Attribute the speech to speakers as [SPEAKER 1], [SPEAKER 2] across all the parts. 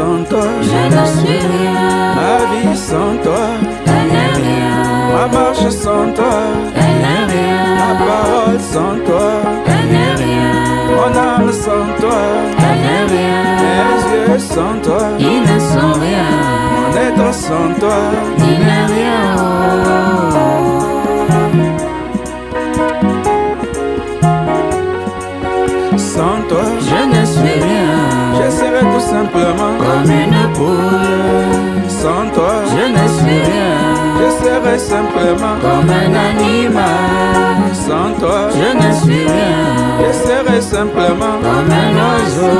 [SPEAKER 1] sans toi,
[SPEAKER 2] je ne suis rien.
[SPEAKER 1] ma vie sans toi,
[SPEAKER 2] Elle n'est rien.
[SPEAKER 1] ma marche sans toi,
[SPEAKER 2] Elle n'est rien.
[SPEAKER 1] ma parole sans toi,
[SPEAKER 2] Elle n'est rien.
[SPEAKER 1] mon âme sans toi,
[SPEAKER 2] Elle n'est rien.
[SPEAKER 1] mes yeux sans toi,
[SPEAKER 2] Ils ne sont rien.
[SPEAKER 1] mon être sans toi,
[SPEAKER 2] Il n'est rien.
[SPEAKER 1] sans toi,
[SPEAKER 2] Je ne suis rien.
[SPEAKER 1] je serai tout simplement
[SPEAKER 2] Comme une poule.
[SPEAKER 1] sans toi,
[SPEAKER 2] Je ne suis rien.
[SPEAKER 1] je serai simplement
[SPEAKER 2] Comme un animal.
[SPEAKER 1] sans toi,
[SPEAKER 2] Je ne suis rien.
[SPEAKER 1] je serai simplement
[SPEAKER 2] Comme un oiseau.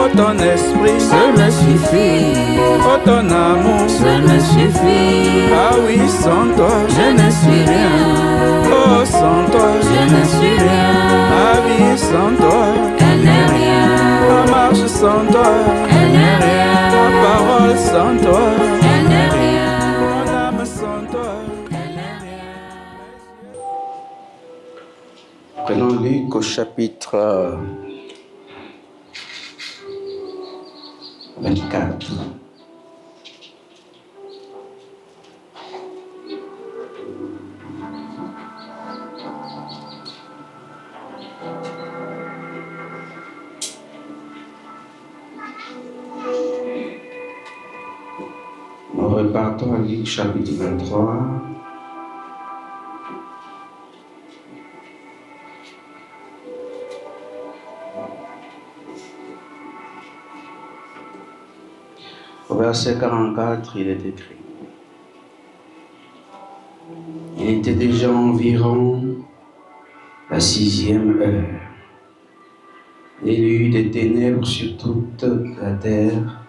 [SPEAKER 1] oh ton esprit,
[SPEAKER 2] Seul me suffit.
[SPEAKER 1] oh ton amour,
[SPEAKER 2] Seul me suffit.
[SPEAKER 1] ah oui sans toi,
[SPEAKER 2] Je ne suis rien.
[SPEAKER 1] oh sans toi,
[SPEAKER 2] Je ne suis rien.
[SPEAKER 1] ma vie sans toi,
[SPEAKER 2] Elle n'est rien.
[SPEAKER 1] ma marche sans toi,
[SPEAKER 2] Elle n'est rien.
[SPEAKER 1] ma parole sans toi,
[SPEAKER 2] Elle n'est rien.
[SPEAKER 1] mon âme sans toi.
[SPEAKER 2] Elle n'est rien.
[SPEAKER 1] Prenons Luc au chapitre 24. Nous repartons à Luc chapitre 23. Au verset 44, il est écrit: il était déjà environ la 6e heure. Il y eut des ténèbres sur toute la terre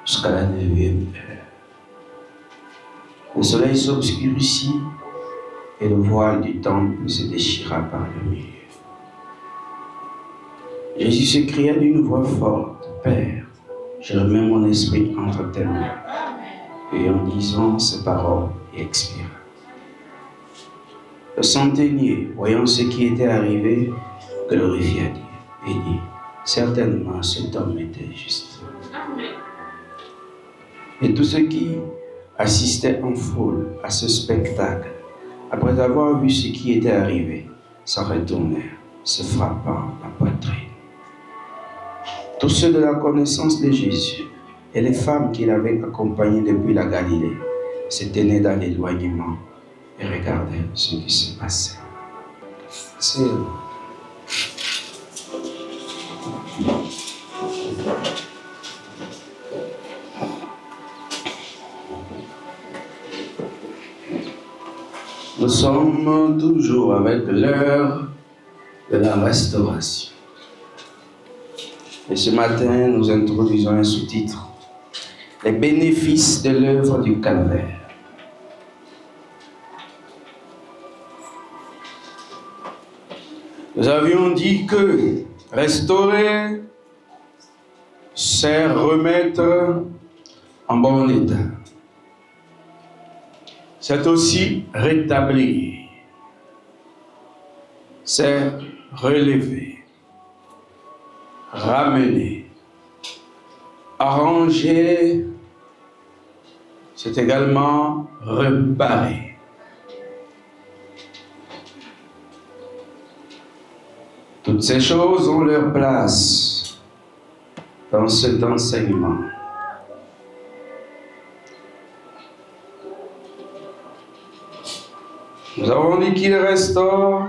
[SPEAKER 1] jusqu'à la 9e heure. Le soleil s'obscurcit et le voile du temple se déchira par le milieu. Jésus s'écria d'une voix forte: Père, je remets mon esprit entre tes mains. Et en disant ces paroles, il expira. Le centenier, voyant ce qui était arrivé, glorifia Dieu et dit: certainement cet homme était juste. Et tous ceux qui assistaient en foule à ce spectacle, après avoir vu ce qui était arrivé, s'en retournèrent, se frappant la poitrine. Tous ceux de la connaissance de Jésus et les femmes qui l'avaient accompagné depuis la Galilée se tenaient dans l'éloignement et regardaient ce qui se passait. C'est nous sommes toujours avec l'heure de la restauration. Et ce matin, nous introduisons un sous-titre: les bénéfices de l'œuvre du calvaire. Nous avions dit que restaurer, c'est remettre en bon état. C'est aussi rétablir. C'est relever, ramener, arranger. C'est également réparer. Toutes ces choses ont leur place dans cet enseignement. Nous avons dit qu'il restaure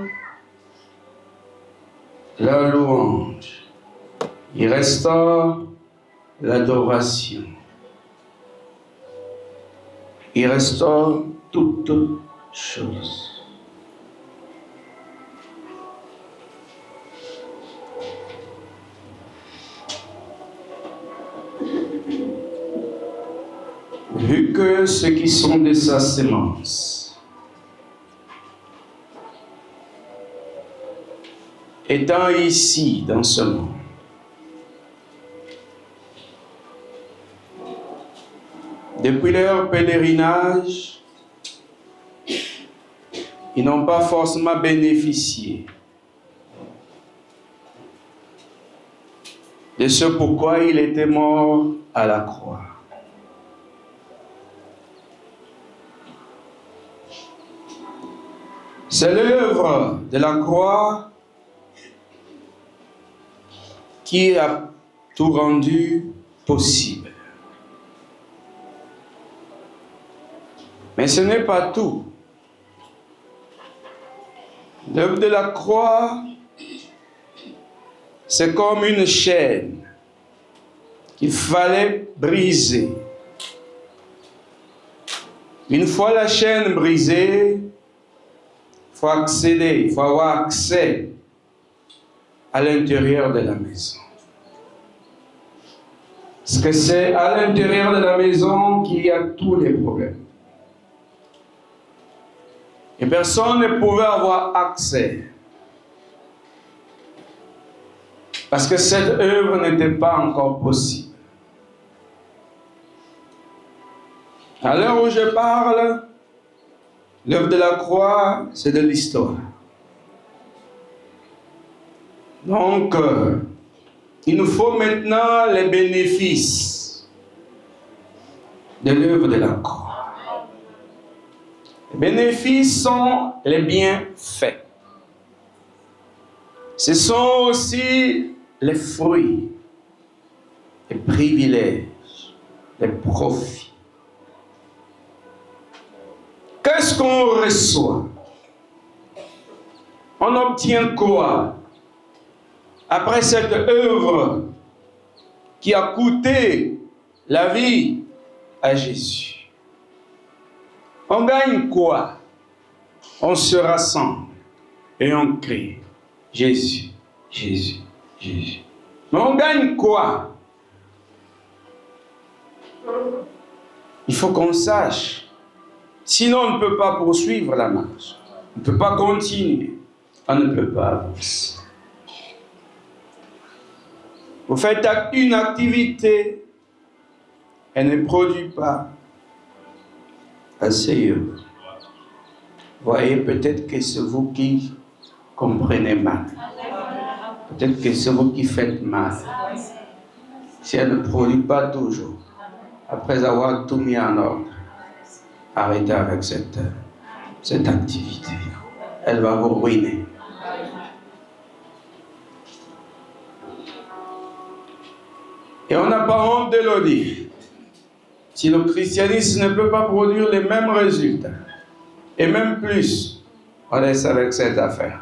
[SPEAKER 1] la louange, il restaure l'adoration, il restaure toutes choses. Vu que ceux qui sont de sa sémence étant ici dans ce monde, depuis leur pèlerinage, ils n'ont pas forcément bénéficié de de ce pourquoi il était mort à la croix. C'est l'œuvre de la croix qui a tout rendu possible. Mais ce n'est pas tout. L'œuvre de la croix, c'est comme une chaîne qu'il fallait briser. Une fois la chaîne brisée, il faut accéder, il faut avoir accès à l'intérieur de la maison. Parce que c'est à l'intérieur de la maison qu'il y a tous les problèmes. Et personne ne pouvait avoir accès. Parce que cette œuvre n'était pas encore possible. À l'heure où je parle, l'œuvre de la croix, c'est de l'histoire. Donc, il nous faut maintenant les bénéfices de l'œuvre de la croix. Les bénéfices sont les bienfaits. Ce sont aussi les fruits, les privilèges, les profits. Qu'est-ce qu'on reçoit? On obtient quoi après cette œuvre qui a coûté la vie à Jésus? On gagne quoi? On se rassemble et on crie Jésus, Jésus, Jésus. Mais on gagne quoi? Il faut qu'on sache. Sinon, on ne peut pas poursuivre la marche. On ne peut pas continuer. On ne peut pas avancer. Vous faites une activité, elle ne produit pas assez heureux. Voyez, peut-être que c'est vous qui comprenez mal. Peut-être que c'est vous qui faites mal. Si elle ne produit pas toujours, après avoir tout mis en ordre, arrêtez avec cette activité. Elle va vous ruiner. Et on n'a pas honte de le dire. Si le christianisme ne peut pas produire les mêmes résultats, et même plus, on laisse avec cette affaire.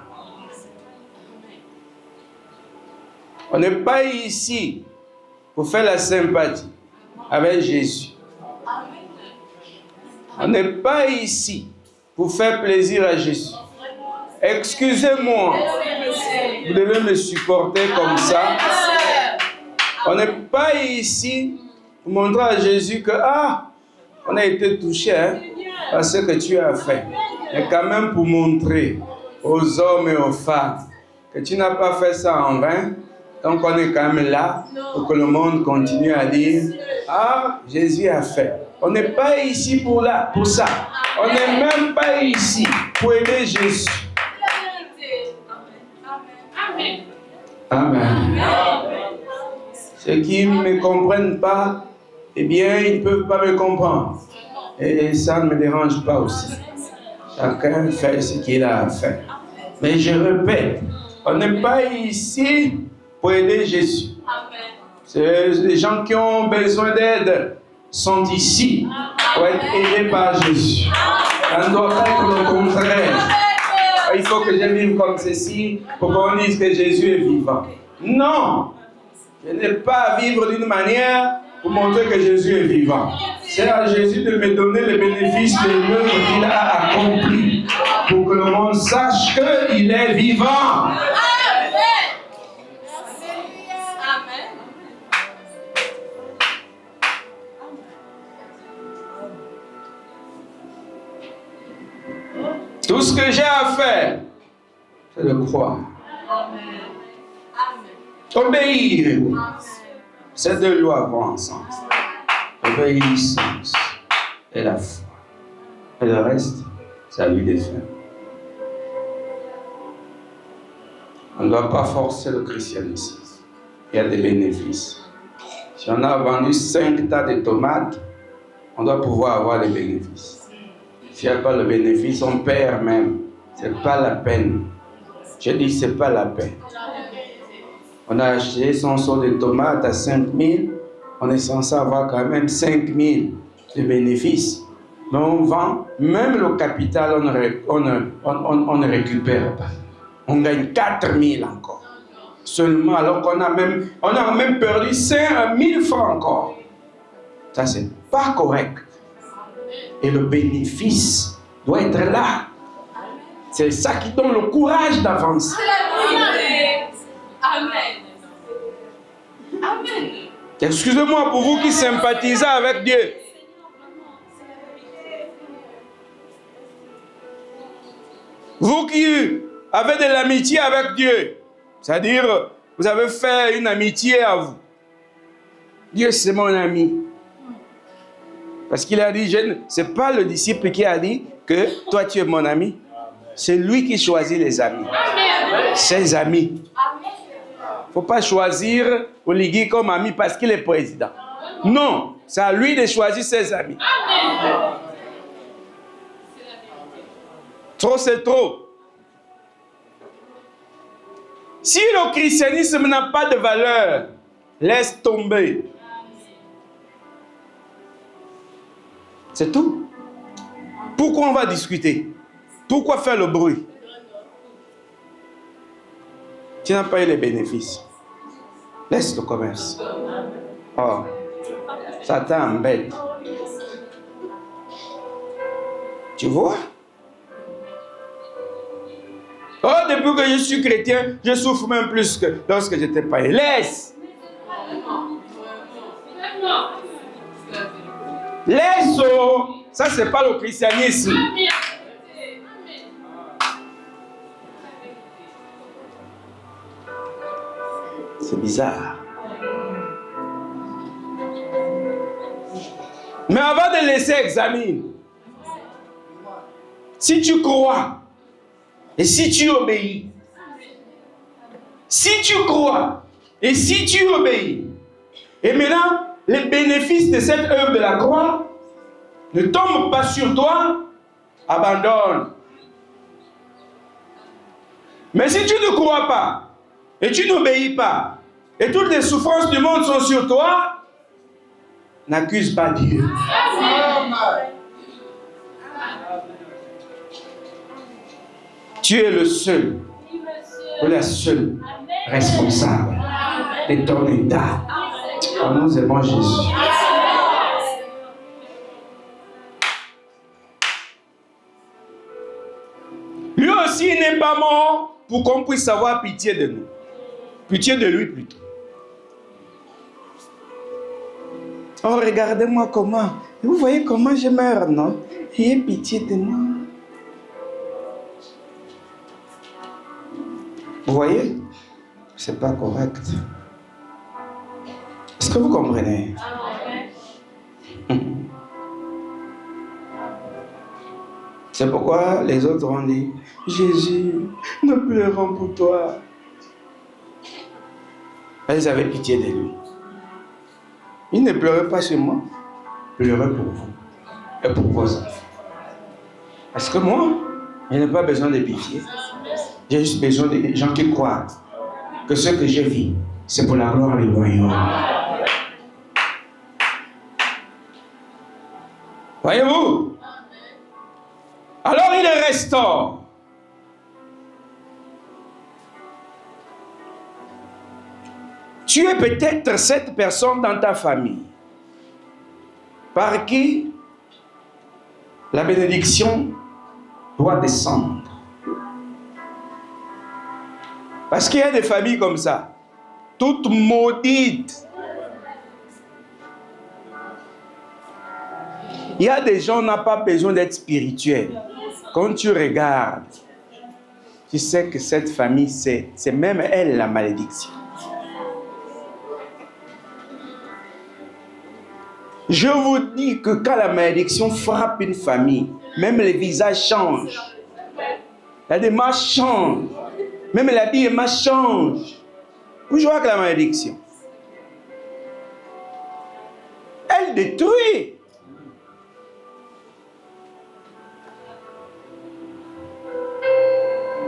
[SPEAKER 1] On n'est pas ici pour faire la sympathie avec Jésus. On n'est pas ici pour faire plaisir à Jésus. Excusez-moi, vous devez me supporter comme ça. On n'est pas ici pour montrer à Jésus que, on a été touché par ce que tu as fait. Mais quand même pour montrer aux hommes et aux femmes que tu n'as pas fait ça en vain. Donc on est quand même là pour que le monde continue à dire, Jésus a fait. On n'est pas ici pour ça. On n'est même pas ici pour aider Jésus. Amen. Ceux qui ne me comprennent pas, eh bien, ils ne peuvent pas me comprendre. Et ça ne me dérange pas aussi. Chacun fait ce qu'il a à faire. Mais je répète, on n'est pas ici pour aider Jésus. Les gens qui ont besoin d'aide sont ici pour être aidés par Jésus. Ça ne doit pas être le contraire. Il faut que je vive comme ceci pour qu'on dise que Jésus est vivant. Non! Je n'ai pas à vivre d'une manière pour montrer que Jésus est vivant. C'est à Jésus de me donner le bénéfice de l'œuvre qu'il a accomplie pour que le monde sache qu'il est vivant. Tout ce que j'ai à faire, c'est de croire. Obéir. Ces deux lois vont ensemble. L'obéissance et la foi. Et le reste, c'est à lui de faire. On ne doit pas forcer le christianisme. il y a des bénéfices. Si on a vendu 5 tas de tomates, on doit pouvoir avoir des bénéfices. S'il n'y a pas le bénéfice, on perd même. Ce n'est pas la peine. Je dis, ce n'est pas la peine. On a acheté son seau de tomates à 5 000. On est censé avoir quand même 5 000 de bénéfices. Mais on vend, même le capital, on ne récupère pas. On gagne 4 000 encore. Seulement, alors qu'on a même perdu 5 000 francs encore. Ça, c'est pas correct. Et le bénéfice doit être là. C'est ça qui donne le courage d'avancer.
[SPEAKER 3] Amen. Amen.
[SPEAKER 1] Excusez-moi pour vous qui sympathisez avec Dieu. Vous qui avez de l'amitié avec Dieu, c'est-à-dire, vous avez fait une amitié à vous. Dieu, c'est mon ami. Parce qu'il a dit, ce n'est pas le disciple qui a dit que toi, tu es mon ami. C'est lui qui choisit les amis.
[SPEAKER 3] Amen.
[SPEAKER 1] Ses amis. Il ne faut pas choisir Oligui comme ami parce qu'il est président. Non, c'est à lui de choisir ses amis.
[SPEAKER 3] Amen.
[SPEAKER 1] Trop, c'est trop. Si le christianisme n'a pas de valeur, laisse tomber. C'est tout. Pourquoi on va discuter? Pourquoi faire le bruit? Tu n'as pas eu les bénéfices. Laisse le commerce. Oh, ça t'embête. Tu vois? Oh, depuis que je suis chrétien, je souffre même plus que lorsque j'étais païen. Laisse! Laisse! Oh. Ça, c'est pas le christianisme. C'est bizarre. Mais avant de laisser examiner, si tu crois et si tu obéis, si tu crois et si tu obéis, et maintenant, les bénéfices de cette œuvre de la croix ne tombent pas sur toi, abandonne. Mais si tu ne crois pas et tu n'obéis pas, et toutes les souffrances du monde sont sur toi, n'accuse pas Dieu. Tu es le seul ou la seule responsable de ton état. Oh, nous aimons Jésus. Lui aussi n'est pas mort pour qu'on puisse avoir pitié de nous. Pitié de lui plutôt. Oh, regardez-moi comment. Vous voyez comment je meurs, non? Ayez pitié de moi. Vous voyez? C'est pas correct. Est-ce que vous comprenez? C'est pourquoi les autres ont dit, Jésus, nous pleurons pour toi. Elles avaient pitié de lui. Il ne pleurait pas sur moi, pleurait pour vous et pour vos enfants. Parce que moi, je n'ai pas besoin de pitié. J'ai juste besoin des gens qui croient que ce que je vis, c'est pour la gloire du royaume. Voyez-vous? Alors il les restaure. Tu es peut-être cette personne dans ta famille par qui la bénédiction doit descendre. Parce qu'il y a des familles comme ça, toutes maudites. Il y a des gens qui n'ont pas besoin d'être spirituels. Quand tu regardes, tu sais que cette famille, c'est même elle la malédiction. Je vous dis que quand la malédiction frappe une famille, même les visages changent. La démarche change. Même l'habillement change. Vous jouez avec la malédiction. est détruit.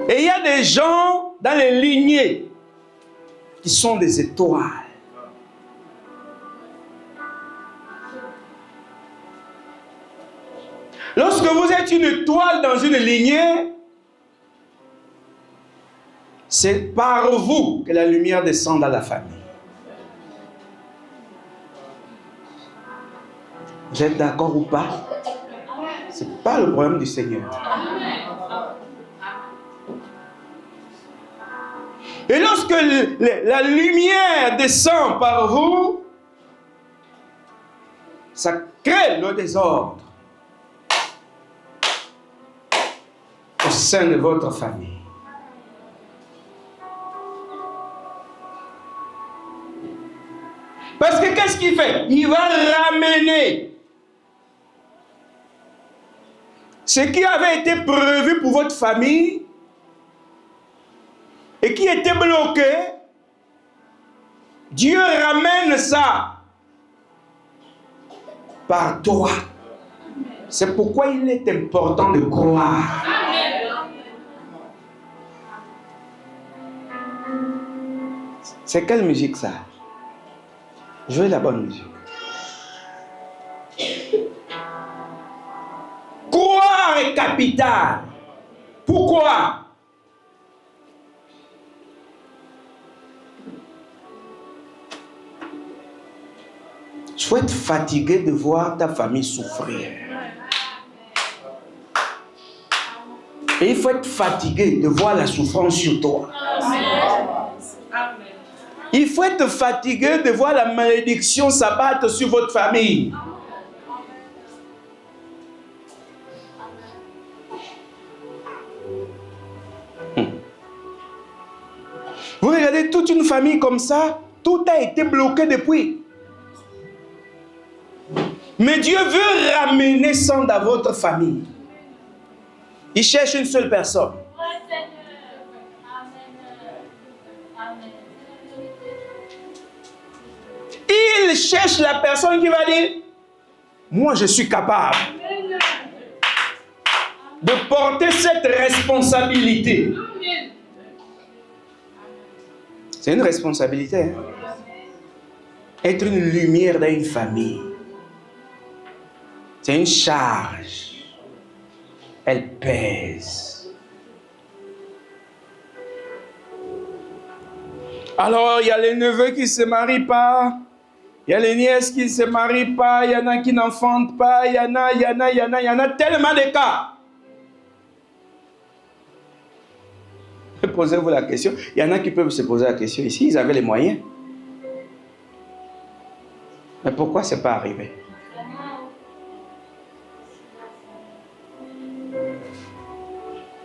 [SPEAKER 1] Et il y a des gens dans les lignées qui sont des étoiles. Lorsque vous êtes une étoile dans une lignée, c'est par vous que la lumière descend dans la famille. Vous êtes d'accord ou pas? Ce n'est pas le problème du Seigneur. Et lorsque la lumière descend par vous, ça crée le désordre au sein de votre famille. Parce que qu'est-ce qu'il fait? Il va ramener ce qui avait été prévu pour votre famille et qui était bloqué. Dieu ramène ça par toi. C'est pourquoi il est important de croire. C'est quelle musique ça? Jouez la bonne musique. Croire est capital. Pourquoi? Tu faut être fatigué de voir ta famille souffrir. Et il faut être fatigué de voir la souffrance sur toi. Il faut être fatigué de voir la malédiction s'abattre sur votre famille. Vous regardez toute une famille comme ça, tout a été bloqué depuis. Mais Dieu veut ramener ça dans votre famille. Il cherche une seule personne. Il cherche la personne qui va dire, moi je suis capable de porter cette responsabilité. C'est une responsabilité. Hein? Être une lumière dans une famille. C'est une charge. Elle pèse. Alors, il y a les neveux qui ne se marient pas. Il y a les nièces qui ne se marient pas. Il y en a qui n'enfantent pas. Il y en a tellement de cas. Posez-vous la question. Il y en a qui peuvent se poser la question ici. Ils avaient les moyens. Mais pourquoi ce n'est pas arrivé?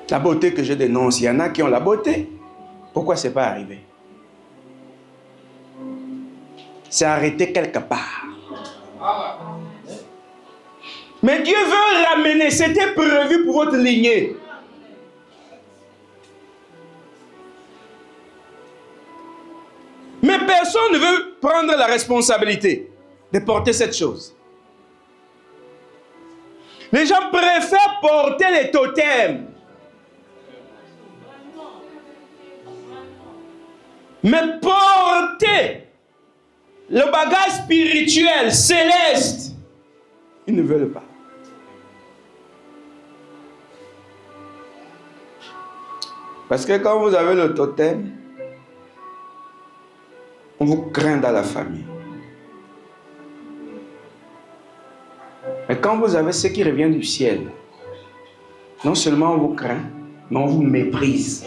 [SPEAKER 1] La beauté que je dénonce, il y en a qui ont la beauté. Pourquoi ce n'est pas arrivé? C'est arrêté quelque part. Mais Dieu veut ramener, c'était prévu pour votre lignée. Mais personne ne veut prendre la responsabilité de porter cette chose. Les gens préfèrent porter les totems. Mais porter le bagage spirituel, céleste, ils ne veulent pas. Parce que quand vous avez le totem, on vous craint dans la famille. Mais quand vous avez ce qui revient du ciel, non seulement on vous craint, mais on vous méprise.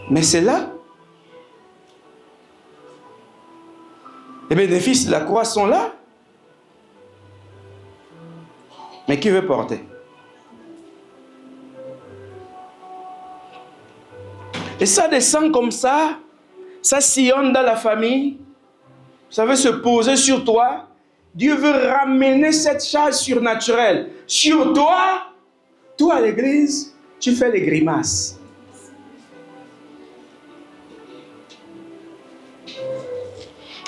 [SPEAKER 1] Mais c'est là. Les bénéfices de la croix sont là. Mais qui veut porter? Et ça descend comme ça sillonne dans la famille, ça veut se poser sur toi. Dieu veut ramener cette charge surnaturelle sur toi, toi à l'église, tu fais les grimaces.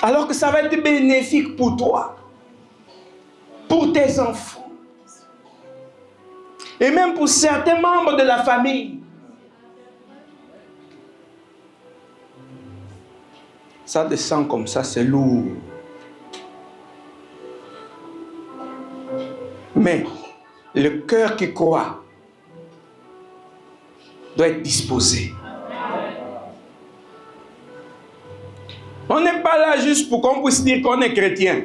[SPEAKER 1] Alors que ça va être bénéfique pour toi, pour tes enfants, et même pour certains membres de la famille. Ça descend comme ça, c'est lourd. Mais le cœur qui croit doit être disposé. On n'est pas là juste pour qu'on puisse dire qu'on est chrétien.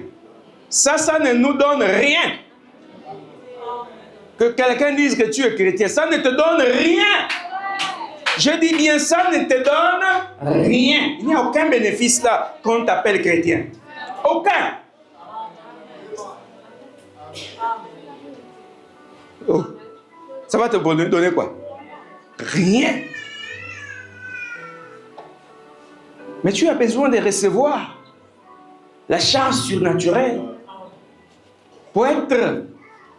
[SPEAKER 1] Ça ne nous donne rien. Que quelqu'un dise que tu es chrétien, ça ne te donne rien. Je dis bien, ça ne te donne rien. Il n'y a aucun bénéfice là qu'on t'appelle chrétien. Aucun. Oh. Ça va te donner quoi? Rien. Mais tu as besoin de recevoir la charge surnaturelle pour être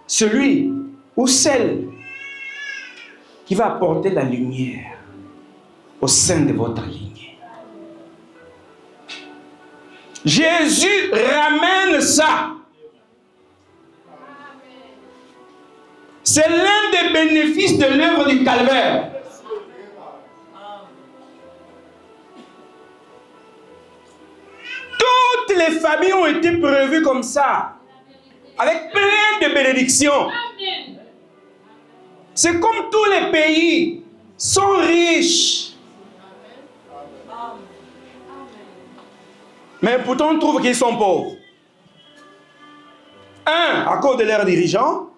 [SPEAKER 1] celui ou celle qui va apporter la lumière au sein de votre lignée. Jésus ramène ça. C'est l'un des bénéfices de l'œuvre du calvaire. Toutes les familles ont été prévues comme ça, avec plein de bénédictions. C'est comme tous les pays sont riches. Mais pourtant, on trouve qu'ils sont pauvres. Un, à cause de leurs dirigeants,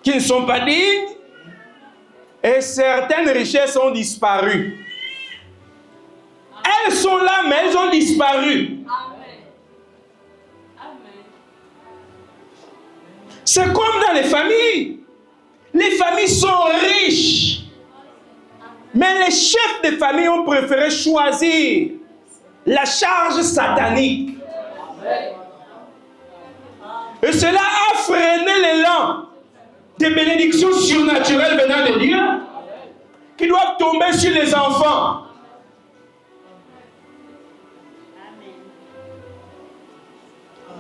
[SPEAKER 1] qui ne sont pas dignes, et certaines richesses ont disparu. Elles sont là, mais elles ont disparu. C'est comme dans les familles. Les familles sont riches. Mais les chefs de famille ont préféré choisir la charge satanique. Et cela a freiné l'élan des bénédictions surnaturelles venant de Dieu qui doivent tomber sur les enfants.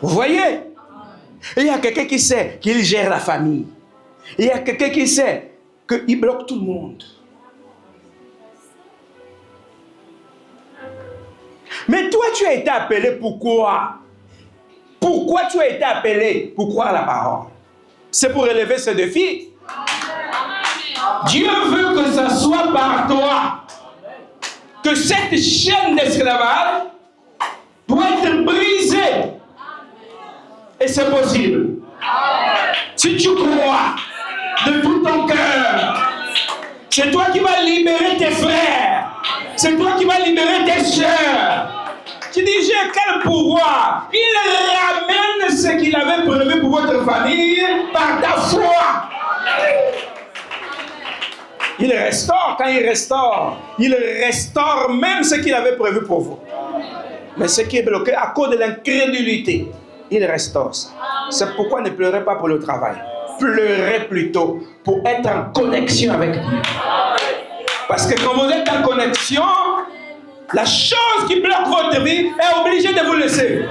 [SPEAKER 1] Vous voyez? Il y a quelqu'un qui sait qu'il gère la famille. Il y a quelqu'un qui sait qu'il bloque tout le monde. Mais toi, tu as été appelé pourquoi? Pourquoi tu as été appelé pour croire la parole? C'est pour relever ce défi. Dieu veut que ça soit par toi que cette chaîne d'esclavage doit être brisée. Et c'est possible. Si tu crois de tout ton cœur, c'est toi qui vas libérer tes frères. C'est toi qui vas libérer tes sœurs. Tu dis, j'ai quel pouvoir? Il ramène ce qu'il avait prévu pour votre famille par ta foi. Il restaure. Quand il restaure même ce qu'il avait prévu pour vous. Mais ce qui est bloqué à cause de l'incrédulité, il restaure ça. C'est pourquoi ne pleurez pas pour le travail. Pleurez plutôt pour être en connexion avec Dieu. Parce que quand vous êtes en connexion, la chose qui bloque votre vie est obligée de vous laisser.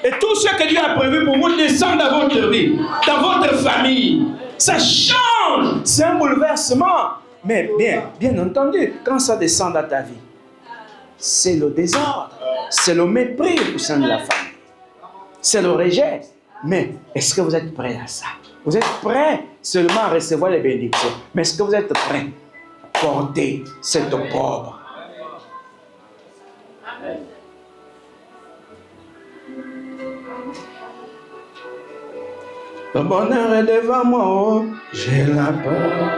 [SPEAKER 1] Et tout ce que Dieu a prévu pour vous descend dans votre vie, dans votre famille. Ça change. C'est un bouleversement. Mais bien entendu, quand ça descend dans ta vie, c'est le désordre. C'est le mépris au sein de la famille. C'est le rejet. Mais est-ce que vous êtes prêts à ça? Vous êtes prêts seulement à recevoir les bénédictions. Mais est-ce que vous êtes prêts à porter cette pauvre? Le bonheur est devant moi, oh, j'ai la peur.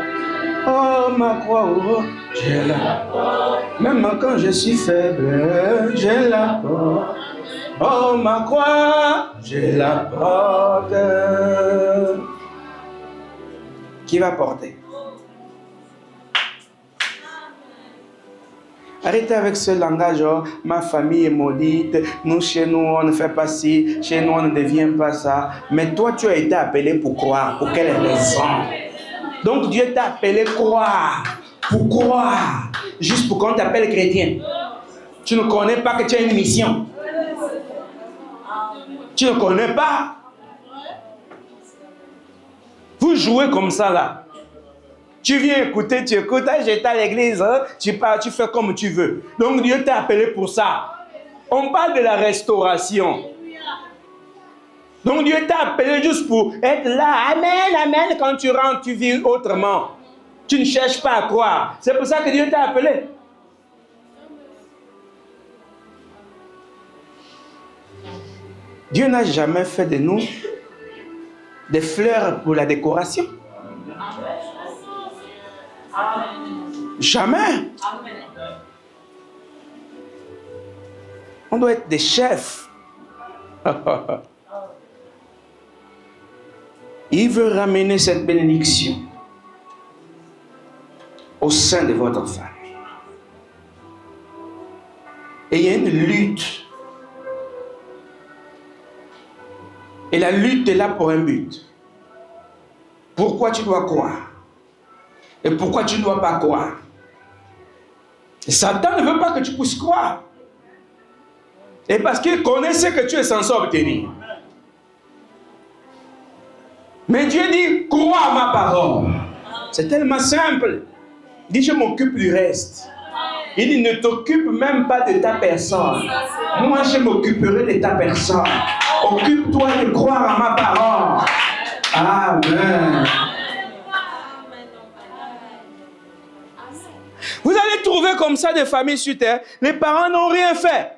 [SPEAKER 1] Oh, ma croix, oh, j'ai la peur. Même quand je suis faible, j'ai la peur. Oh, ma croix, j'ai la porte. Qui va porter? Arrêtez avec ce langage, oh, ma famille est maudite, nous chez nous on ne fait pas ci, chez nous on ne devient pas ça. Mais toi tu as été appelé pour croire, pour quelle raison? Donc Dieu t'a appelé croire. Pour croire. Juste pour qu'on t'appelle chrétien. Tu ne connais pas que tu as une mission. Tu ne connais pas. Vous jouez comme ça là. Tu viens écouter, tu écoutes, j'étais à l'église, hein? Tu pars, tu fais comme tu veux. Donc Dieu t'a appelé pour ça. On parle de la restauration. Donc Dieu t'a appelé juste pour être là. Amen, amen. Quand tu rentres, tu vis autrement. Tu ne cherches pas à croire. C'est pour ça que Dieu t'a appelé. Dieu n'a jamais fait de nous des fleurs pour la décoration. Jamais. On doit être des chefs. Il veut ramener cette bénédiction au sein de votre famille. Et il y a une lutte. Et la lutte est là pour un but. Pourquoi tu dois croire? Et pourquoi tu ne dois pas croire? Et Satan ne veut pas que tu puisses croire. Et parce qu'il connaît ce que tu es censé obtenir. Mais Dieu dit, crois à ma parole. C'est tellement simple. Il dit, je m'occupe du reste. Il dit, ne t'occupe même pas de ta personne. Moi, je m'occuperai de ta personne. Occupe-toi de croire à ma parole. Amen. Vous allez trouver comme ça des familles sur terre. Les parents n'ont rien fait.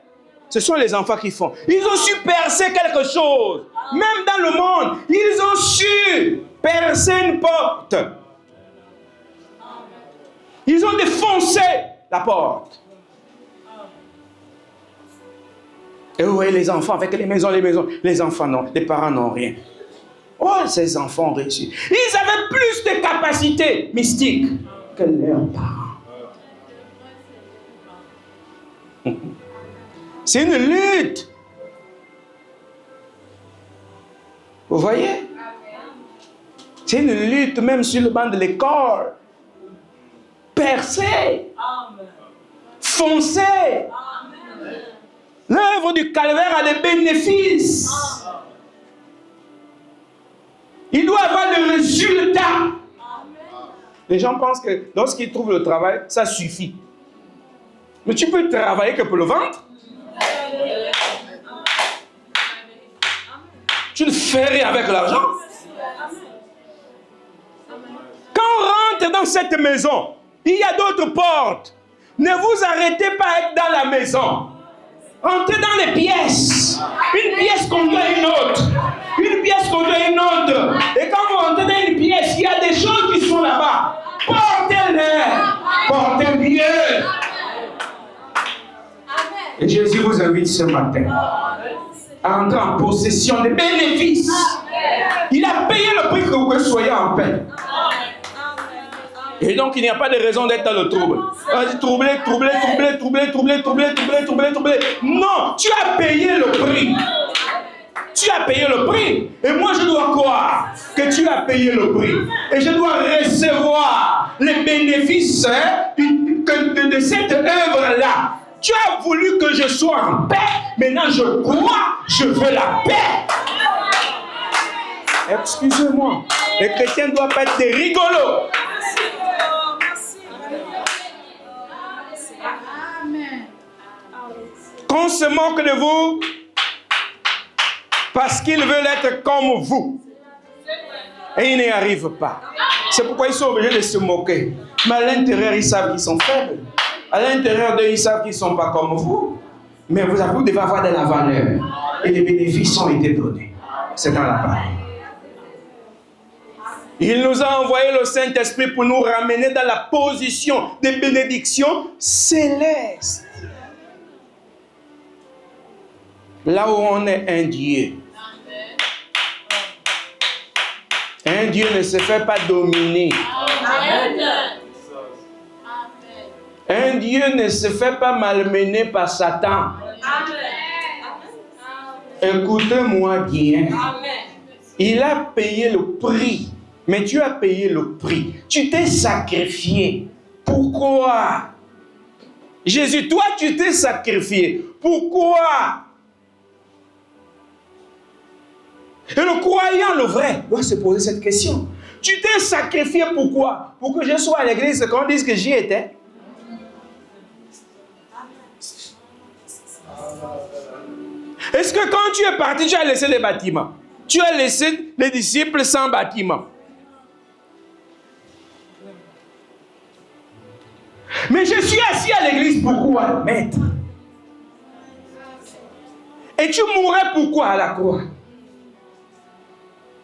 [SPEAKER 1] Ce sont les enfants qui font. Ils ont su percer quelque chose. Même dans le monde, ils ont su percer une porte. Ils ont défoncé la porte. Et vous voyez les enfants avec les maisons. Les enfants non, les parents n'ont rien. Oh, ces enfants ont réussi. Ils avaient plus de capacités mystiques que leurs parents. C'est une lutte. Vous voyez? C'est une lutte même sur le banc de l'école. Percer. Foncer. L'œuvre du calvaire a des bénéfices. Il doit avoir des résultats. Les gens pensent que lorsqu'ils trouvent le travail, ça suffit. Mais tu peux travailler que pour le ventre. Tu ne fais rien avec l'argent. Quand on rentre dans cette maison, il y a d'autres portes. Ne vous arrêtez pas à être dans la maison. Entrez dans les pièces. Une pièce conduit à une autre. Une pièce conduit à une autre. Et quand vous rentrez dans une pièce, il y a des choses qui sont là-bas. Portez-les. Portez Dieu. Et Jésus vous invite ce matin à entrer en possession des bénéfices. Il a payé le prix que vous soyez en paix. Et donc il n'y a pas de raison d'être dans le trouble. Troublé. Non, tu as payé le prix. Tu as payé le prix. Et moi je dois croire que tu as payé le prix. Et je dois recevoir les bénéfices de cette œuvre-là. Tu as voulu que je sois en paix. Maintenant je crois, je veux la paix. Excusez-moi. Les chrétiens ne doivent pas être des rigolos. Qu'on se moque de vous parce qu'ils veulent être comme vous. Et ils n'y arrivent pas. C'est pourquoi ils sont obligés de se moquer. Mais à l'intérieur, ils savent qu'ils sont faibles. À l'intérieur d'eux, ils savent qu'ils ne sont pas comme vous. Mais vous devez avoir de la valeur. Et les bénéfices ont été donnés. C'est dans la parole. Il nous a envoyé le Saint-Esprit pour nous ramener dans la position des bénédictions célestes. Là où on est un Dieu. Un Dieu ne se fait pas dominer. Un Dieu ne se fait pas malmener par Satan. Écoutez-moi bien. Il a payé le prix Mais tu as payé le prix. Tu t'es sacrifié. Pourquoi? Jésus, toi, tu t'es sacrifié. Pourquoi? Et le croyant, le vrai, doit se poser cette question. Tu t'es sacrifié pourquoi? Pour que je sois à l'église, qu'on dise que j'y étais. Est-ce que quand tu es parti, tu as laissé les bâtiments? Tu as laissé les disciples sans bâtiment? Mais je suis assis à l'église, pourquoi, maître? Et tu mourrais pourquoi à la croix?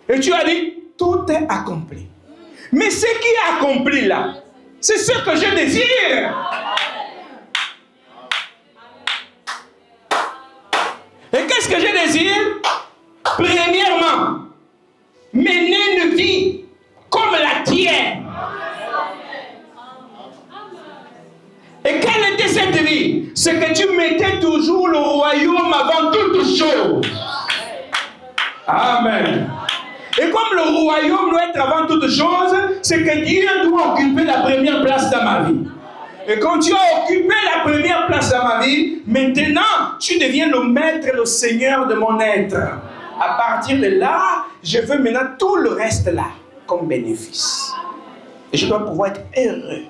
[SPEAKER 1] Et tu as dit, tout est accompli. Mais ce qui est accompli là, c'est ce que je désire. Et qu'est-ce que je désire? Premièrement, mener une vie comme la tienne. Et quelle était cette vie? C'est que tu mettais toujours le royaume avant toute chose. Amen. Et comme le royaume doit être avant toute chose, c'est que Dieu doit occuper la première place dans ma vie. Et quand tu as occupé la première place dans ma vie, maintenant, tu deviens le maître et le seigneur de mon être. À partir de là, je veux maintenant tout le reste là, comme bénéfice. Et je dois pouvoir être heureux.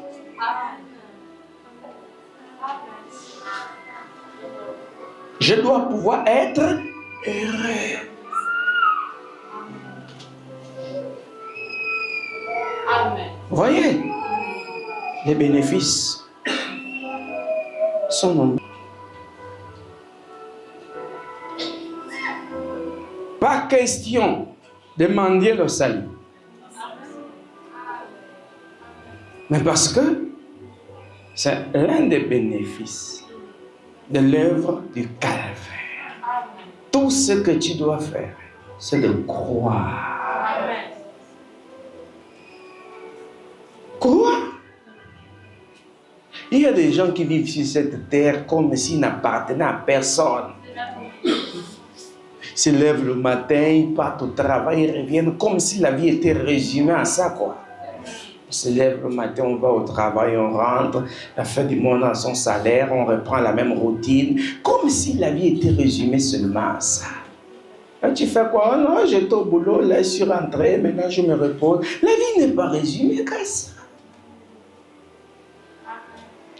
[SPEAKER 1] Je dois pouvoir être heureux.
[SPEAKER 2] Amen.
[SPEAKER 1] Vous voyez, les bénéfices sont nombreux. Pas question de mendier le salut. Mais parce que c'est l'un des bénéfices de l'œuvre du calvaire. Tout ce que tu dois faire, c'est de croire.
[SPEAKER 2] Amen.
[SPEAKER 1] Quoi? Il y a des gens qui vivent sur cette terre comme s'ils n'appartenaient à personne. Ils se lèvent le matin, ils partent au travail, ils reviennent comme si la vie était résumée à ça, quoi. On se lève le matin, on va au travail, on rentre, la fin du mois on a son salaire, on reprend la même routine, comme si la vie était résumée seulement à ça. Là, tu fais quoi? Oh non, j'étais au boulot, là je suis rentré, maintenant je me repose. La vie n'est pas résumée qu'à ça.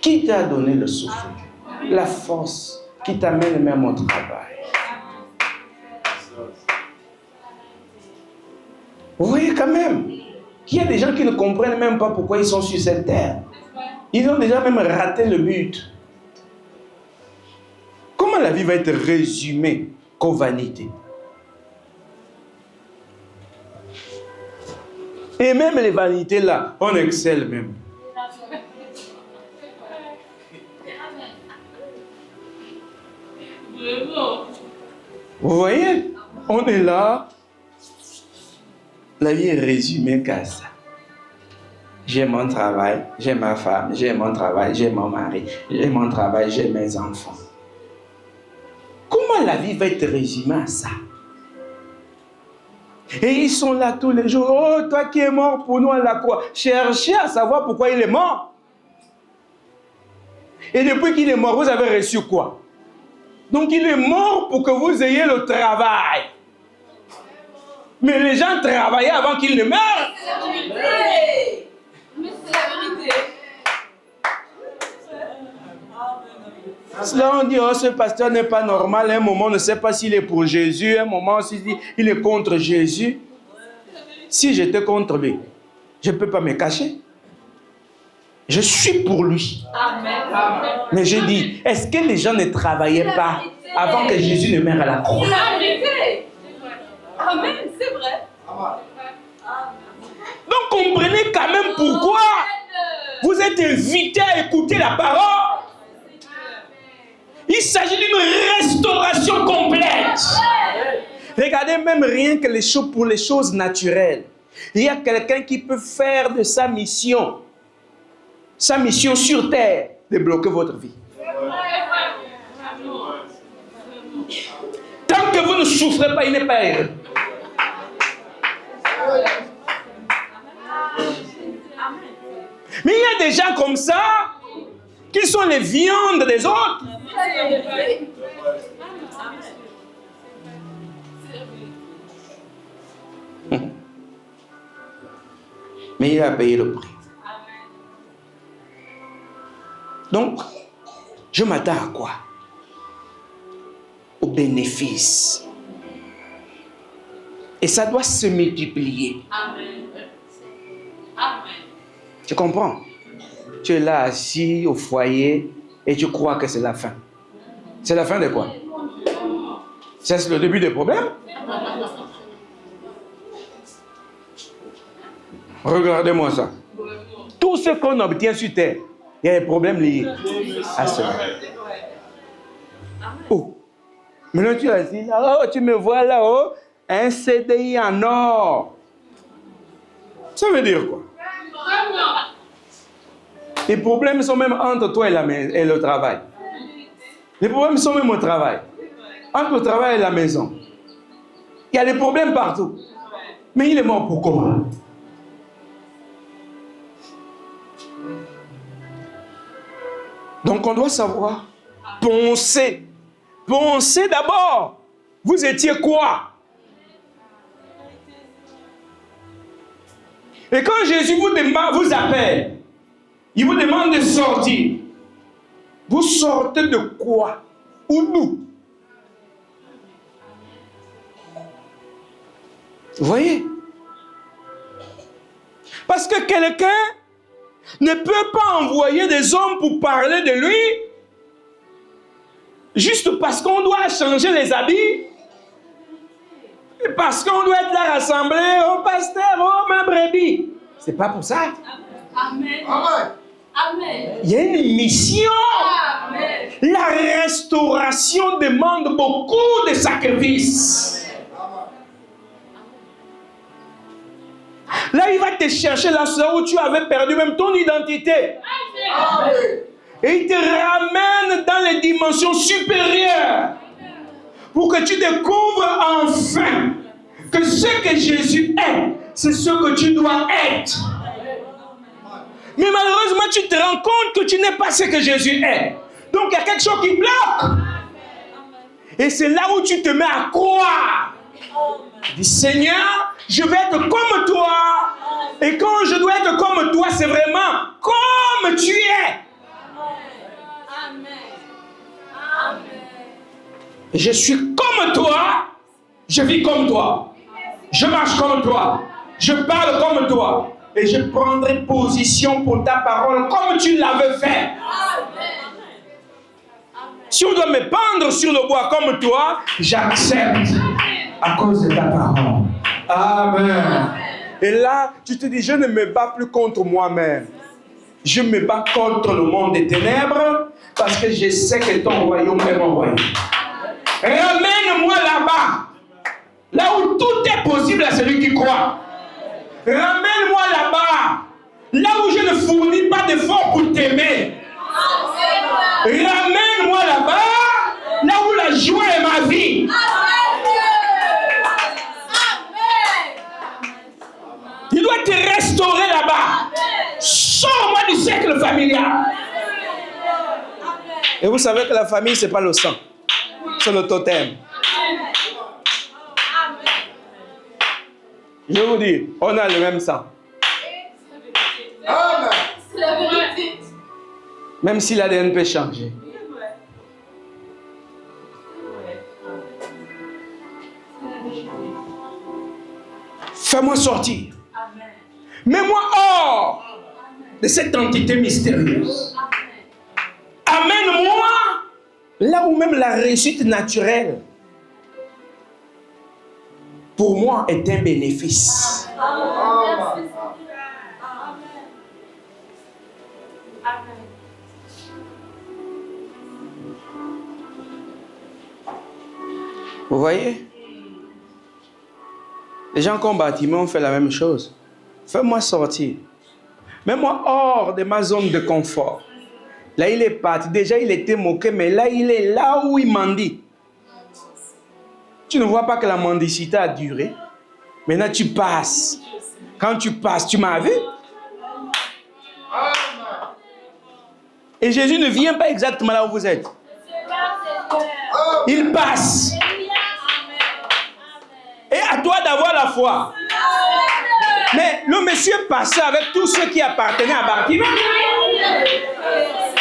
[SPEAKER 1] Qui t'a donné le souffle, la force qui t'amène même au travail? Vous voyez quand même qu'il y a des gens qui ne comprennent même pas pourquoi ils sont sur cette terre. Ils ont déjà même raté le but. Comment la vie va être résumée qu'aux vanités? Et même les vanités là, on excelle même. Vous voyez, on est là, la vie est résumée qu'à ça. J'ai mon travail, j'ai ma femme, j'ai mon travail, j'ai mon mari, j'ai mon travail, j'ai mes enfants. Comment la vie va être résumée à ça? Et ils sont là tous les jours. Oh, toi qui es mort pour nous à la croix. Cherchez à savoir pourquoi il est mort. Et depuis qu'il est mort, vous avez reçu quoi? Donc il est mort pour que vous ayez le travail. Mais les gens travaillaient avant qu'il ne meure.
[SPEAKER 2] C'est la vérité. Mais c'est la vérité.
[SPEAKER 1] Cela on dit, oh ce pasteur n'est pas normal. Un moment on ne sait pas s'il est pour Jésus. Un moment il est contre Jésus. Si j'étais contre lui, je ne peux pas me cacher. Je suis pour lui.
[SPEAKER 2] Amen.
[SPEAKER 1] Mais je dis, est-ce que les gens ne travaillaient pas avant que Jésus ne meure à la croix?
[SPEAKER 2] C'est la vérité. Amen, c'est vrai.
[SPEAKER 1] Donc comprenez quand même pourquoi vous êtes invités à écouter la parole. Il s'agit d'une restauration complète. Regardez même rien que les choses pour les choses naturelles. Il y a quelqu'un qui peut faire de sa mission sur terre, de bloquer votre vie. Tant que vous ne souffrez pas, il n'est pas heureux. a des gens comme ça qui sont les viandes des autres. Mais il a payé le prix. Donc, je m'attends à quoi? Au bénéfice. Et ça doit se multiplier.
[SPEAKER 2] Amen. Amen.
[SPEAKER 1] Tu comprends? Tu es là assis au foyer et tu crois que c'est la fin. C'est la fin de quoi? C'est le début des problèmes? Regardez-moi ça. Tout ce qu'on obtient sur terre, il y a des problèmes liés à cela. Oh, maintenant tu es assis là, oh, tu me vois là-haut, un CDI en or. Ça veut dire quoi? Les problèmes sont même entre toi et le travail. Les problèmes sont même au travail. Entre le travail et la maison. Il y a des problèmes partout. Mais il est mort pour comment? Donc on doit savoir penser. Pensez d'abord. Vous étiez quoi? Et quand Jésus vous appelle, il vous demande de sortir. Vous sortez de quoi? Ou d'où? Vous voyez? Parce que quelqu'un ne peut pas envoyer des hommes pour parler de lui juste parce qu'on doit changer les habits, et parce qu'on doit être là rassemblé, oh pasteur, oh ma brebis. C'est pas pour ça.
[SPEAKER 2] Amen. Amen.
[SPEAKER 1] Il y a une mission.
[SPEAKER 2] Amen.
[SPEAKER 1] La restauration demande beaucoup de sacrifices. Là, il va te chercher là où tu avais perdu même ton identité.
[SPEAKER 2] Amen.
[SPEAKER 1] Et il te ramène dans les dimensions supérieures pour que tu découvres enfin que ce que Jésus est, c'est ce que tu dois être. Mais malheureusement, tu te rends compte que tu n'es pas ce que Jésus est. Donc, il y a quelque chose qui bloque. Et c'est là où tu te mets à croire. Tu dis, Seigneur, je vais être comme toi. Et quand je dois être comme toi, c'est vraiment comme tu es. Je suis comme toi, je vis comme toi, je marche comme toi, je parle comme toi, et je prendrai position pour ta parole comme tu l'avais fait. Si on doit me pendre sur le bois comme toi, j'accepte à cause de ta parole. Amen. Et là, tu te dis, je ne me bats plus contre moi-même. Je me bats contre le monde des ténèbres parce que je sais que ton royaume est mon royaume. Ramène-moi là-bas, là où tout est possible à celui qui croit. Ramène-moi là-bas, là où je ne fournis pas d'efforts pour t'aimer. Ramène-moi là-bas, là où la joie est ma vie. Il doit te restaurer là-bas. Sors-moi du cercle familial. Et vous savez que la famille, ce n'est pas le sang. C'est le totem. Je vous dis, on a le même sang.
[SPEAKER 2] C'est la vérité.
[SPEAKER 1] Même si l'ADN peut changer. Fais-moi sortir. Mets-moi hors de cette entité mystérieuse. Amène-moi là où même la réussite naturelle, pour moi, est un bénéfice. Vous voyez? Les gens qui ont bâtiment ont fait la même chose. Fais-moi sortir. Mets-moi hors de ma zone de confort. Là, il est parti. Déjà, il était moqué, mais là, il est là où il mendie. Tu ne vois pas que la mendicité a duré. Maintenant, tu passes. Quand tu passes, tu m'as vu? Et Jésus ne vient pas exactement là où vous êtes. Il passe. Et à toi d'avoir la foi. Mais le monsieur passait avec tous ceux qui appartenaient à Bartimée.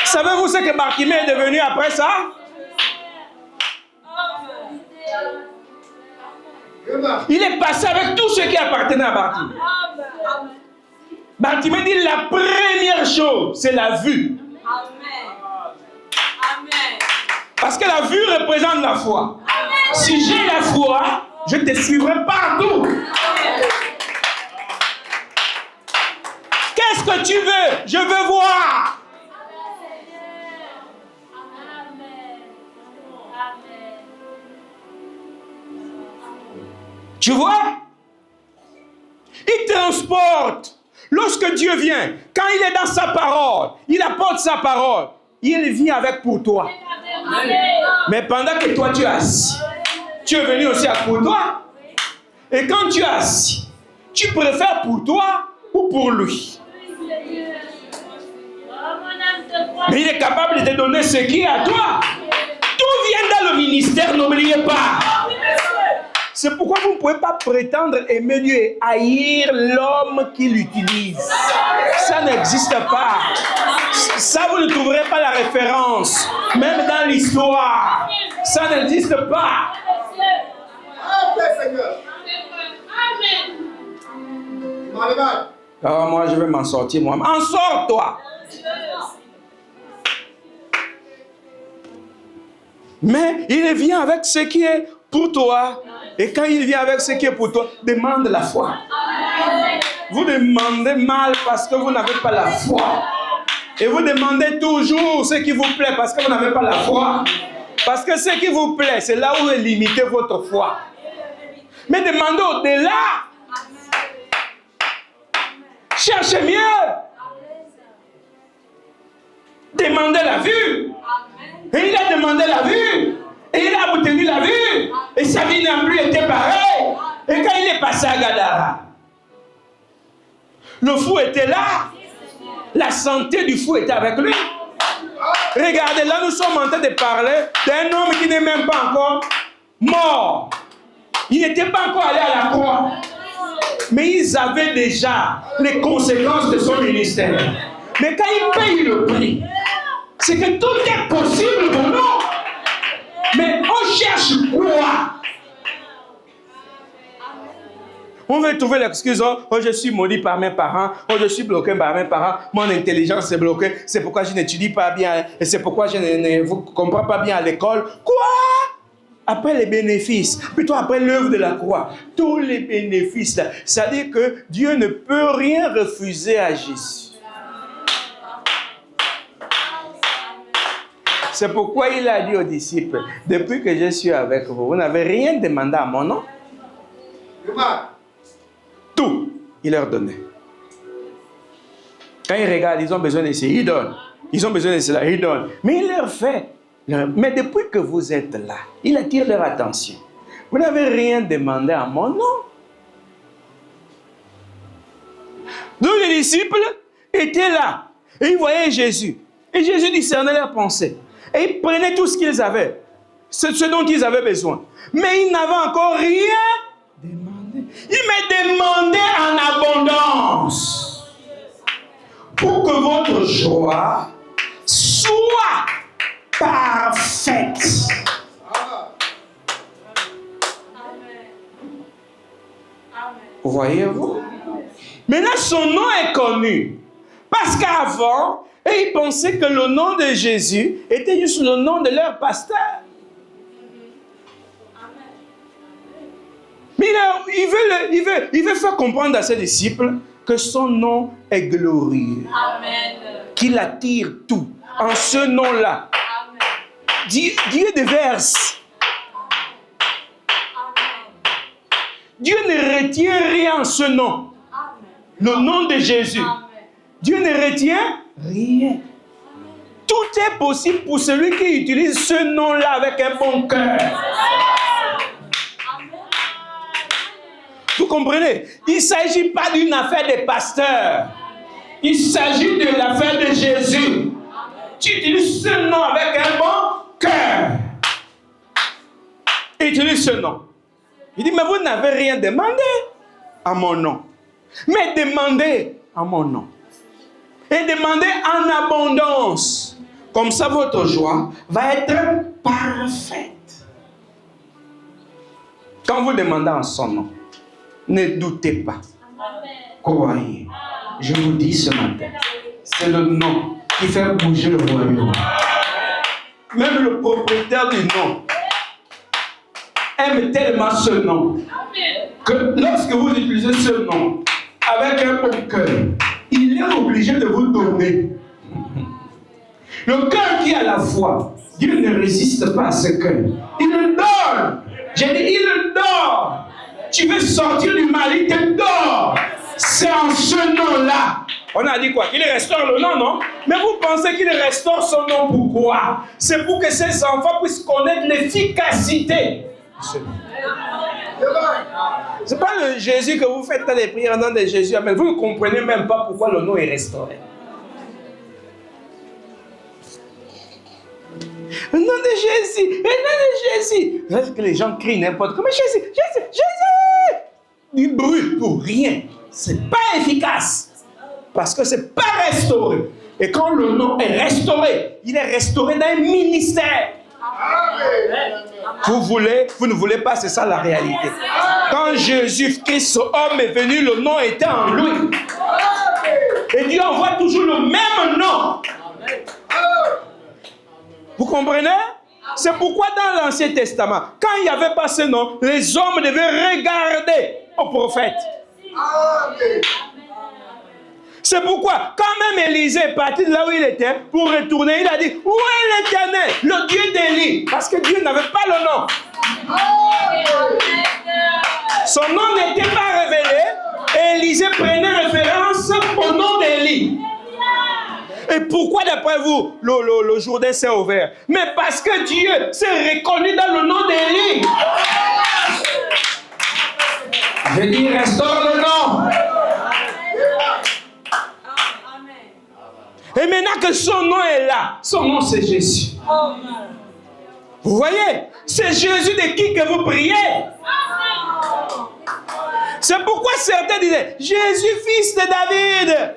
[SPEAKER 1] Savez-vous ce que Bartimée est devenu après ça? Il est passé avec tous ceux qui appartenaient à Bartimée. Bartimée dit la première chose, c'est la vue. Parce que la vue représente la foi. Si j'ai la foi, je te suivrai partout. Qu'est-ce que tu veux? Je veux voir. Tu vois? Il transporte. Lorsque Dieu vient, quand il est dans sa parole, il apporte sa parole. Il vient avec pour toi. Mais pendant que toi tu es assis, tu es venu aussi pour toi. Et quand tu es assis, tu préfères pour toi ou pour lui? Mais il est capable de te donner ce qui est à toi. Tout vient dans le ministère, n'oubliez pas. C'est pourquoi vous ne pouvez pas prétendre aimer Dieu et haïr l'homme qui l'utilise. Ça n'existe pas. Ça, vous ne trouverez pas la référence. Même dans l'histoire. Ça n'existe pas. Alors moi, je vais m'en sortir moi-même. En sors, toi. Mais il vient avec ce qui est pour toi. Et quand il vient avec ce qui est pour toi, demande la foi. Vous demandez mal parce que vous n'avez pas la foi. Et vous demandez toujours ce qui vous plaît parce que vous n'avez pas la foi. Parce que ce qui vous plaît, c'est là où est limitée votre foi. Mais demandez au-delà. Cherchez mieux. Demandez la vue. Et il a demandé la vue. Et il a obtenu la vue. Et sa vie n'a plus été pareille. Et quand il est passé à Gadara, le fou était là. La santé du fou était avec lui. Regardez, là nous sommes en train de parler d'un homme qui n'est même pas encore mort. Il n'était pas encore allé à la croix. Mais ils avaient déjà les conséquences de son ministère. Mais quand il paye le prix, c'est que tout est possible pour nous. Mais on cherche quoi? On veut trouver l'excuse, oh je suis maudit par mes parents, oh je suis bloqué par mes parents, mon intelligence est bloquée, c'est pourquoi je n'étudie pas bien, et c'est pourquoi je ne comprends pas bien à l'école. Quoi? Après les bénéfices, plutôt après l'œuvre de la croix, tous les bénéfices, là, ça veut dire que Dieu ne peut rien refuser à Jésus. C'est pourquoi il a dit aux disciples, depuis que je suis avec vous, vous n'avez rien demandé à mon nom. Tout, il leur donnait. Quand ils regardent, ils ont besoin de ça, il donne. Ils ont besoin de cela, il donne. Mais il leur fait. Mais depuis que vous êtes là, il attire leur attention. Vous n'avez rien demandé à mon nom. Donc les disciples étaient là. Et ils voyaient Jésus. Et Jésus discernait leurs pensées. Et ils prenaient tout ce qu'ils avaient. Ce dont ils avaient besoin. Mais ils n'avaient encore rien demandé. Il m'a demandé en abondance. Pour que votre joie soit parfaite. Voyez-vous? Maintenant, son nom est connu. Parce qu'avant, ils pensaient que le nom de Jésus était juste le nom de leur pasteur. Mais il veut faire comprendre à ses disciples que son nom est glorieux. Qu'il attire tout. En ce nom-là. Dieu déverse. Dieu ne retient rien en ce nom. Le nom de Jésus. Dieu ne retient rien. Tout est possible pour celui qui utilise ce nom-là avec un bon cœur. Vous comprenez? Il ne s'agit pas d'une affaire de pasteur. Il s'agit de l'affaire de Jésus. tu utilises ce nom avec un bon cœur. Utilise ce nom. Il dit, mais vous n'avez rien demandé à mon nom. Mais demandez à mon nom. Et demandez en abondance. Comme ça, votre joie va être parfaite. Quand vous demandez en son nom, ne doutez pas. Croyez. Je vous dis ce matin, c'est le nom qui fait bouger le royaume. Même le propriétaire du nom aime tellement ce nom que lorsque vous utilisez ce nom avec un bon cœur, il est obligé de vous donner. Le cœur qui a la foi, Dieu ne résiste pas à ce cœur. Il le donne. J'ai dit, il le donne. Tu veux sortir du mal, il te donne. C'est en ce nom-là. On a dit quoi? Qu'il restaure le nom, non? Mais vous pensez qu'il restaure son nom pourquoi? C'est pour que ses enfants puissent connaître l'efficacité. C'est pas le Jésus que vous faites dans les prières, dans des Jésus. Mais vous ne comprenez même pas pourquoi le nom est restauré. Le nom de Jésus, le nom de Jésus. Est-ce que les gens crient n'importe comment? Jésus, Jésus, Jésus. Du bruit pour rien. C'est pas efficace. Parce que c'est pas restauré. Et quand le nom est restauré, il est restauré dans un ministère. Vous ne voulez pas, c'est ça la réalité. Quand Jésus-Christ, homme, est venu, le nom était en lui. Et Dieu envoie toujours le même nom. Vous comprenez? C'est pourquoi dans l'Ancien Testament, quand il n'y avait pas ce nom, les hommes devaient regarder au prophète. C'est pourquoi, quand même Élisée est parti de là où il était, pour retourner, il a dit, où est l'Éternel, le Dieu d'Élie? Parce que Dieu n'avait pas le nom. Son nom n'était pas révélé, et Élisée prenait référence au nom d'Élie. Et pourquoi d'après vous, le Jourdain s'est ouvert? Mais parce que Dieu s'est reconnu dans le nom d'Élie. Je dis, restaure le nom. Et maintenant que son nom est là, son nom c'est Jésus. Vous voyez, c'est Jésus de qui que vous priez. C'est pourquoi certains disaient, Jésus, fils de David.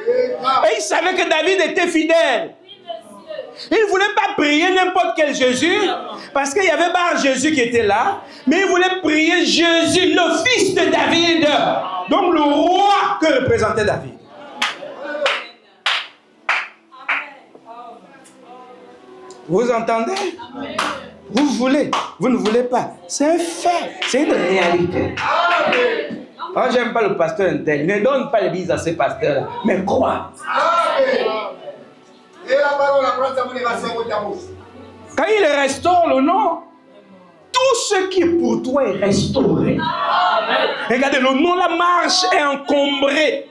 [SPEAKER 1] Et ils savaient que David était fidèle. Ils ne voulaient pas prier n'importe quel Jésus, parce qu'il y avait Bar Jésus qui était là, mais ils voulaient prier Jésus, le fils de David. Donc le roi que représentait David. Vous entendez? Vous voulez, vous ne voulez pas. C'est un fait, c'est une réalité. Oh, j'aime pas le pasteur intel. Ne donne pas l'église à ces pasteurs, mais crois. Quand il restaure le nom, tout ce qui est pour toi est restauré. Regardez, le nom, la marche est encombrée.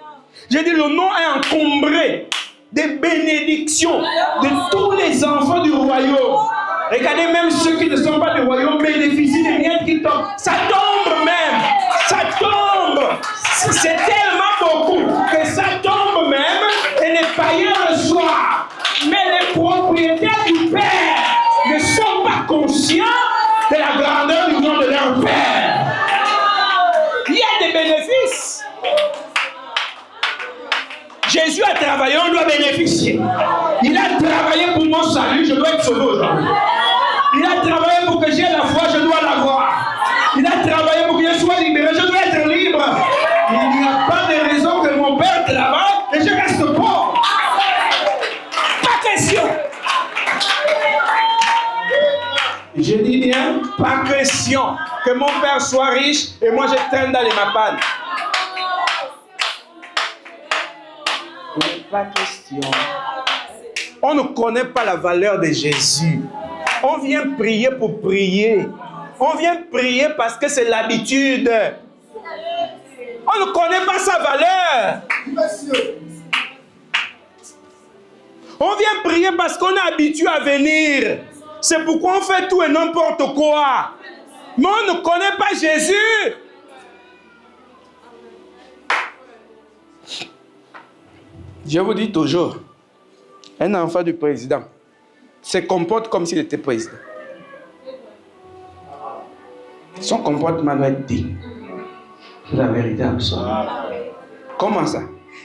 [SPEAKER 1] J'ai dit, le nom est encombré des bénédictions de tous les enfants du royaume. Regardez, même ceux qui ne sont pas du royaume bénéficient des miettes qui tombent. Ça tombe même. Ça tombe. C'est tellement beaucoup que ça tombe même et les païens reçoivent. Mais les propriétaires du Père ne sont pas conscients de la grandeur du nom de leur Père. Il y a des bénéfices. Jésus a travaillé, on doit bénéficier. Il a travaillé pour mon salut, je dois être sauvé aujourd'hui. Il a travaillé pour que j'aie la foi, je dois l'avoir. Il a travaillé pour que je sois libéré, je dois être libre. Il n'y a pas de raison que mon père travaille et je reste pauvre. Pas question. Je dis bien, pas question que mon père soit riche et moi je traîne dans les mapanes. Pas question. On ne connaît pas la valeur de Jésus. On vient prier pour prier. On vient prier parce que c'est l'habitude. On ne connaît pas sa valeur. On vient prier parce qu'on est habitué à venir. C'est pourquoi on fait tout et n'importe quoi. Mais on ne connaît pas Jésus. Je vous dis toujours, Un enfant du président se comporte comme s'il était président. Son comportement doit être digne. C'est la vérité absolue. Comment ça?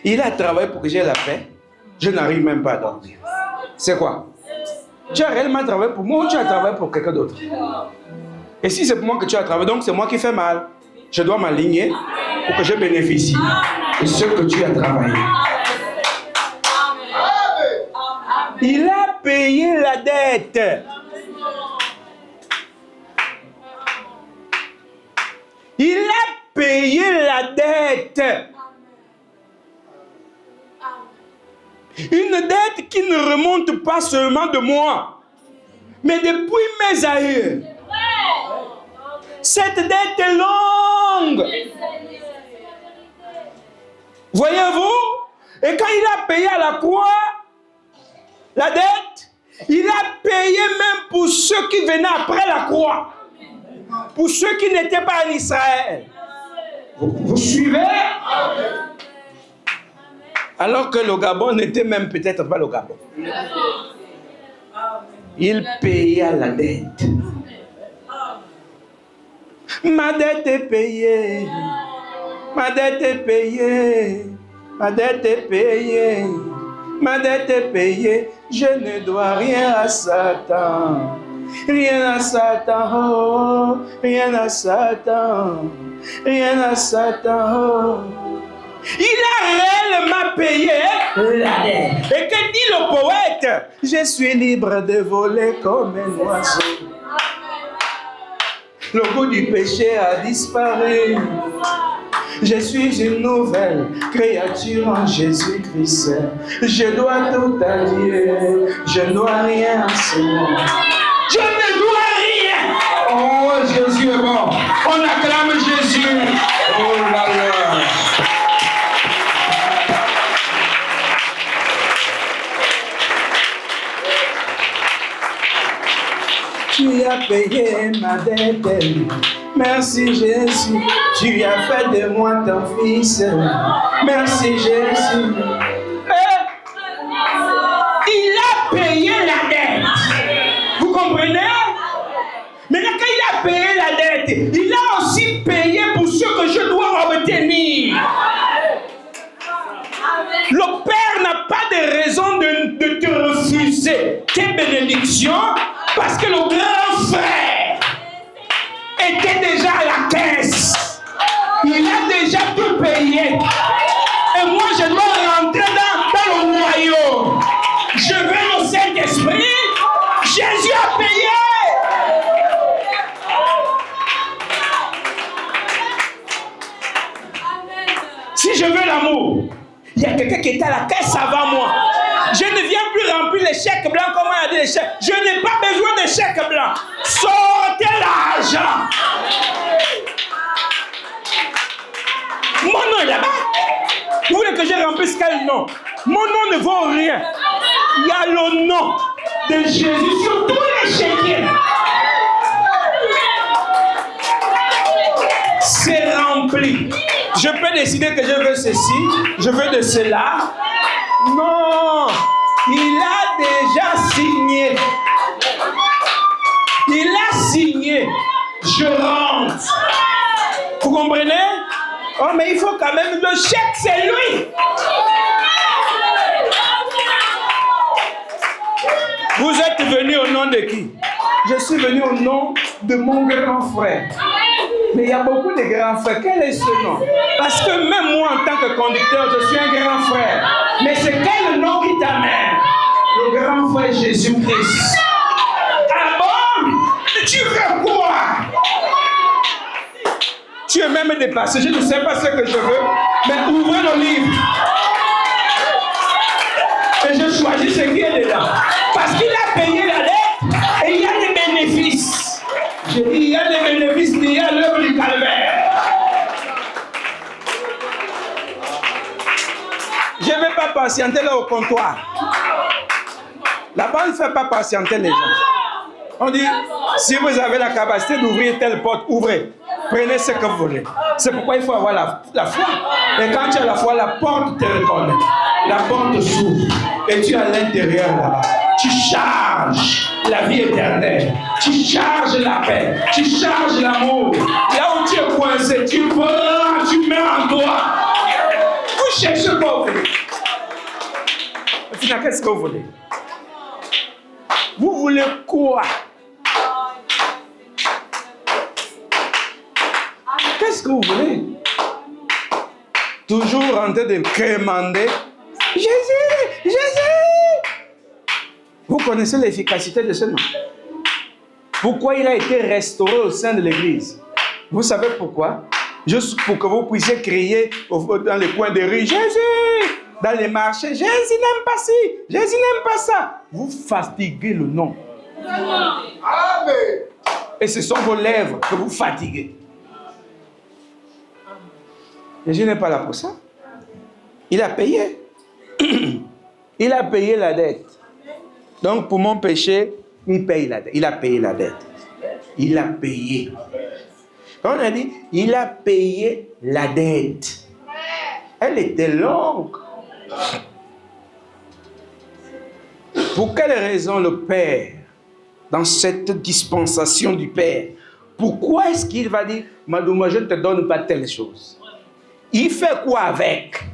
[SPEAKER 1] Il a travaillé pour que j'ai la paix. Je n'arrive même pas à dormir. C'est quoi? Tu as réellement travaillé pour moi ou tu as travaillé pour quelqu'un d'autre? Et si c'est pour moi que tu as travaillé, donc c'est moi qui fais mal. Je dois m'aligner pour que je bénéficie de ce que tu as travaillé. Il a payé la dette. Il a payé la dette. Une dette qui ne remonte pas seulement de moi, mais depuis mes aïeux. Cette dette est longue. Voyez-vous? Et quand il a payé à la croix la dette, il a payé même pour ceux qui venaient après la croix. Pour ceux qui n'étaient pas en Israël. Vous suivez? Alors que le Gabon n'était même peut-être pas le Gabon. Il paya la dette. Ma dette est payée. Ma dette est payée. Ma dette est payée. Ma dette est payée. Je ne dois rien à Satan. Rien à Satan. Oh, rien à Satan. Rien à Satan. Oh. Il a réellement payé la dette. Et que dit le poète? Je suis libre de voler comme un oiseau. Le goût du péché a disparu. Je suis une nouvelle créature en Jésus-Christ. Je dois tout à Dieu. Je ne dois rien à ce monde. Je ne dois rien. Oh, Jésus est bon. On acclame Jésus. Oh là là. Tu as payé ma dette. Merci Jésus. Tu as fait de moi ton fils. Merci Jésus. Il a payé la dette. Vous comprenez? Maintenant, quand il a payé la dette, il a aussi payé pour ce que je dois obtenir. Le Père n'a pas de raison de te refuser tes bénédictions parce que le grand frère était déjà à la caisse. Il a déjà tout payé. Et moi, je dois rentrer dans le royaume. Je veux le Saint-Esprit. Jésus a payé. Si je veux l'amour, il y a quelqu'un qui est à la caisse avant moi. Je ne viens plus remplir les chèques blancs comme on a dit les chèques. Je n'ai pas besoin de chèques blancs. Sortez l'argent. Mon nom est là-bas. Vous voulez que je remplisse quel nom? Mon nom ne vaut rien. Il y a le nom de Jésus sur tous les chéquiers. C'est rempli. Je peux décider que je veux ceci, je veux de cela. Non, il a déjà signé. Il a signé. Je rentre. Vous comprenez? Oh, mais il faut quand même le chèque, c'est lui. Vous êtes venu au nom de qui? Je suis venu au nom de mon grand frère. Mais il y a beaucoup de grands frères. Quel est ce nom? Parce que même moi, en tant que conducteur, je suis un grand frère. Mais c'est quel nom qui t'amène? Le grand frère Jésus-Christ. Ah bon? Tu veux quoi? Tu es même dépassé. Je ne sais pas ce que je veux. Mais ouvrez le livre. Et je choisis ce qui est dedans. Parce qu'il a payé la dette et il y a des bénéfices. Je dis, il y a des bénéfices liés à l'œuvre du calvaire. Je ne vais pas patienter là au comptoir. Là-bas, on ne fait pas patienter les gens. On dit, si vous avez la capacité d'ouvrir telle porte, ouvrez. Prenez ce que vous voulez. C'est pourquoi il faut avoir la foi. Et quand tu as la foi, la porte te reconnaît. la porte s'ouvre et tu es à l'intérieur là-bas. Tu charges la vie éternelle, tu charges la paix, tu charges l'amour. Là où tu es coincé, tu prends, tu mets en toi. Vous cherchez quoi vous voulez? Qu'est-ce que vous voulez? Vous voulez quoi? Qu'est-ce que vous voulez? Toujours en train de quémander. Jésus, Jésus! Vous connaissez l'efficacité de ce nom? Pourquoi il a été restauré au sein de l'église? Vous savez pourquoi? Juste pour que vous puissiez crier dans les coins des rues, Jésus! Dans les marchés, Jésus n'aime pas ci, Jésus n'aime pas ça. Vous fatiguez le nom. Amen. Et ce sont vos lèvres que vous fatiguez. Jésus n'est pas là pour ça. Il a payé. Il a payé la dette. Donc pour mon péché, il paye la dette. Il a payé la dette. Il a payé. Quand on a dit, il a payé la dette. Elle était longue. Pour quelle raison le Père, dans cette dispensation du Père, pourquoi est-ce qu'il va dire, Madouma, je ne te donne pas telle chose? Il fait quoi avec?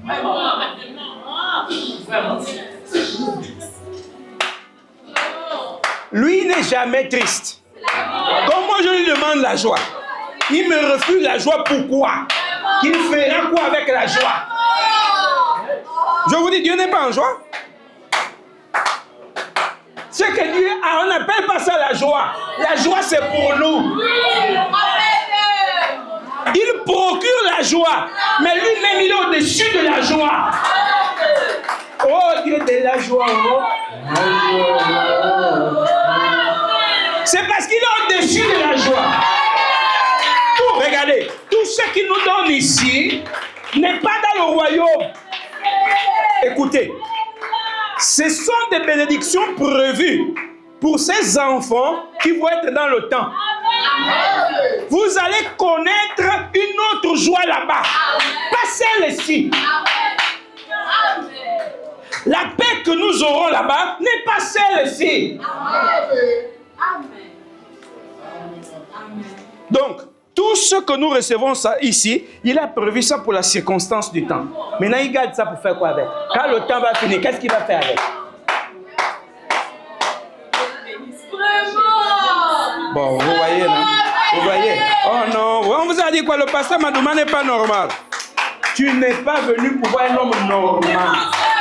[SPEAKER 1] Lui n'est jamais triste. Quand moi je lui demande la joie, il me refuse la joie. Pourquoi? Qu'il fera quoi avec la joie? Je vous dis, Dieu n'est pas en joie. Ce que Dieu a, on n'appelle pas ça la joie. La joie, c'est pour nous. Il procure la joie, mais lui-même, il est au-dessus de la joie. Oh, Dieu de la joie. Oh. C'est parce qu'il est au-dessus de la joie. Tout, regardez, tout ce qu'il nous donne ici n'est pas dans le royaume. Écoutez, ce sont des bénédictions prévues pour ces enfants qui vont être dans le temps. Vous allez connaître une autre joie là-bas, pas celle-ci. La paix que nous aurons là-bas n'est pas celle-ci. Donc, tout ce que nous recevons ça ici, il a prévu ça pour la circonstance du temps. Maintenant, il garde ça pour faire quoi avec? Quand le temps va finir, qu'est-ce qu'il va faire avec? Bon, vous voyez là? Vous voyez? Oh non, on vous a dit quoi? Le pasteur Madouma n'est pas normal. Tu n'es pas venu pour voir un homme normal.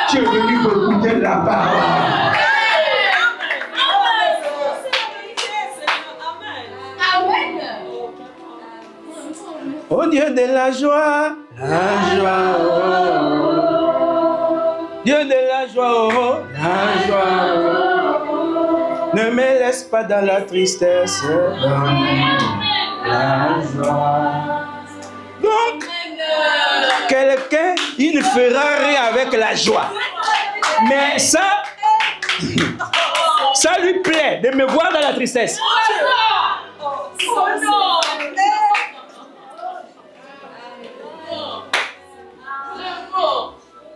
[SPEAKER 1] Tu es venu pour écouter la parole. Oh Dieu de la joie, oh. Dieu de la joie, oh, la joie, oh. Ne me laisse pas dans la tristesse, donne la joie. Donc, quelqu'un, il ne fera rien avec la joie. Mais ça lui plaît de me voir dans la tristesse.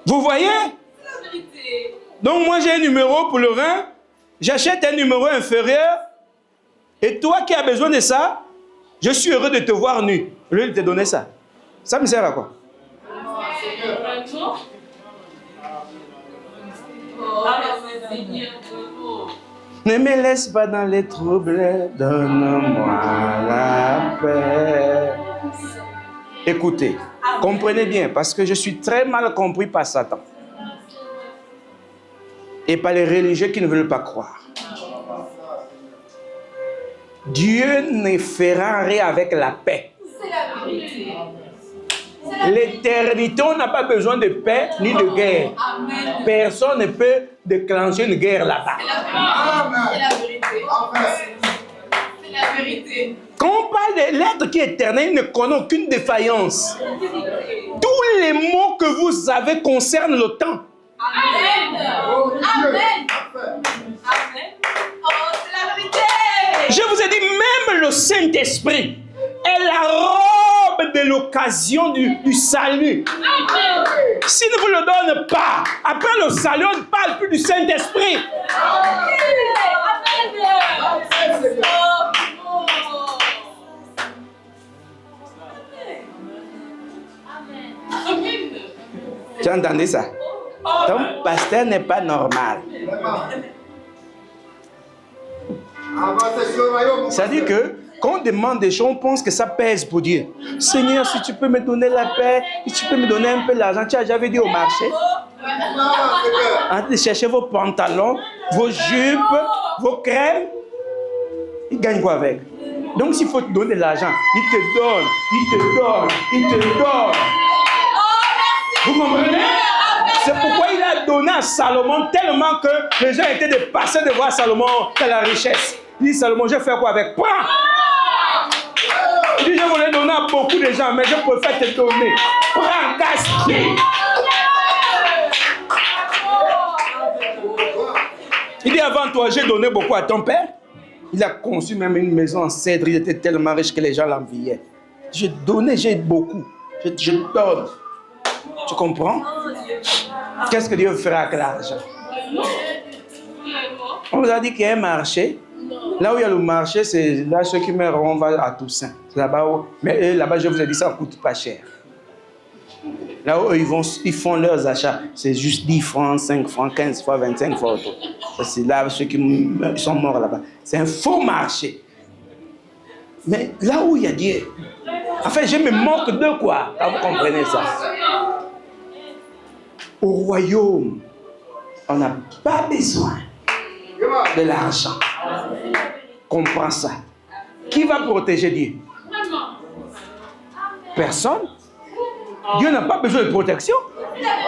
[SPEAKER 1] Vous voyez? Donc moi j'ai un numéro pour le rein, j'achète un numéro inférieur, et toi qui as besoin de ça, je suis heureux de te voir nu. Au lieu de te donner ça. Ça me sert à quoi? Ne me laisse pas dans les troubles, donne-moi la paix. Écoutez, comprenez bien, parce que je suis très mal compris par Satan. Et par les religieux qui ne veulent pas croire. Dieu ne fera rien avec la paix.
[SPEAKER 2] C'est la vérité.
[SPEAKER 1] L'éternité, on n'a pas besoin de paix ni de guerre.
[SPEAKER 2] Amen.
[SPEAKER 1] Personne ne peut déclencher une guerre là-bas.
[SPEAKER 2] C'est la vérité. C'est la vérité.
[SPEAKER 1] Quand on parle de l'être qui est éternel, il ne connaît aucune défaillance. Tous les mots que vous avez concernent le temps.
[SPEAKER 2] Amen. Amen. Amen. Oh, c'est la vérité.
[SPEAKER 1] Je vous ai dit, même le Saint-Esprit est la robe responsable de l'occasion du salut. S'il ne vous le donne pas, après le salut, on ne parle plus du Saint-Esprit. Tu as entendu ça? Ton pasteur n'est pas normal. C'est-à-dire que quand on demande des choses, on pense que ça pèse pour Dieu. Seigneur, si tu peux me donner la paix, si tu peux me donner un peu d'argent, tu as déjà dit au marché. En train de chercher vos pantalons, vos jupes, vos crèmes. Il gagne quoi avec? Donc s'il faut te donner de l'argent, il te donne, il te donne, il te donne. Vous comprenez? C'est pourquoi il a donné à Salomon tellement que les gens étaient dépassés de voir Salomon dans la richesse. Il dit, Salomon, je vais faire quoi avec? Prends! Il dit, je voulais donner à beaucoup de gens, mais je préfère te donner. Prends, gaspille! Il dit, avant toi, j'ai donné beaucoup à ton père. Il a conçu même une maison en cèdre. Il était tellement riche que les gens l'enviaient. J'ai donné, j'ai beaucoup. Je donne. Tu comprends? Qu'est-ce que Dieu fera avec l'argent? On vous a dit qu'il y a un marché. Là où il y a le marché, c'est là ceux qui meurent, on va à Toussaint. C'est là-bas où... Mais là-bas, je vous ai dit, ça ne coûte pas cher. Là où ils font leurs achats, c'est juste 10 francs, 5 francs, 15 fois, 25 fois autour. C'est là ceux qui sont morts là-bas. C'est un faux marché. Mais là où il y a Dieu, enfin, je me moque de quoi? Quand vous comprenez ça. Au royaume, on n'a pas besoin de l'argent. Comprends ça. Qui va protéger Dieu? Personne. Dieu n'a pas besoin de protection.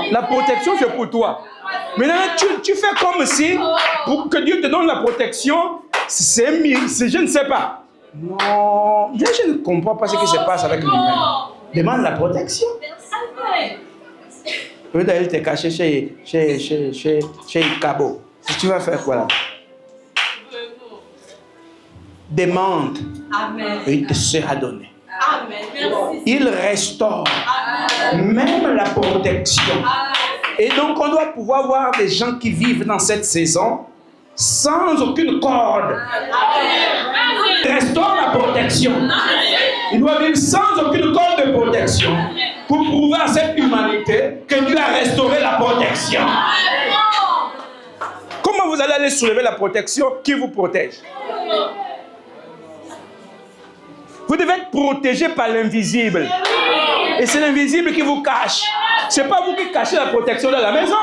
[SPEAKER 1] La protection, c'est pour toi. Maintenant, tu fais comme si, pour que Dieu te donne la protection, je ne sais pas. Non, je ne comprends pas ce qui se passe avec l'humain. Demande la protection. Peut-être d'aller te cacher chez Cabo. Si tu vas faire quoi là? Demande.
[SPEAKER 2] Amen.
[SPEAKER 1] Et il te sera donné.
[SPEAKER 2] Amen. Merci.
[SPEAKER 1] Il restaure. Même la protection. Et donc on doit pouvoir voir des gens qui vivent dans cette saison sans aucune corde. Il restaure la protection. Il doit vivre sans aucune corde de protection pour prouver à cette humanité que Dieu a restauré la protection. Comment vous allez aller soulever la protection? Qui vous protège? Vous devez être protégé par l'invisible. Et c'est l'invisible qui vous cache. Ce n'est pas vous qui cachez la protection dans la maison.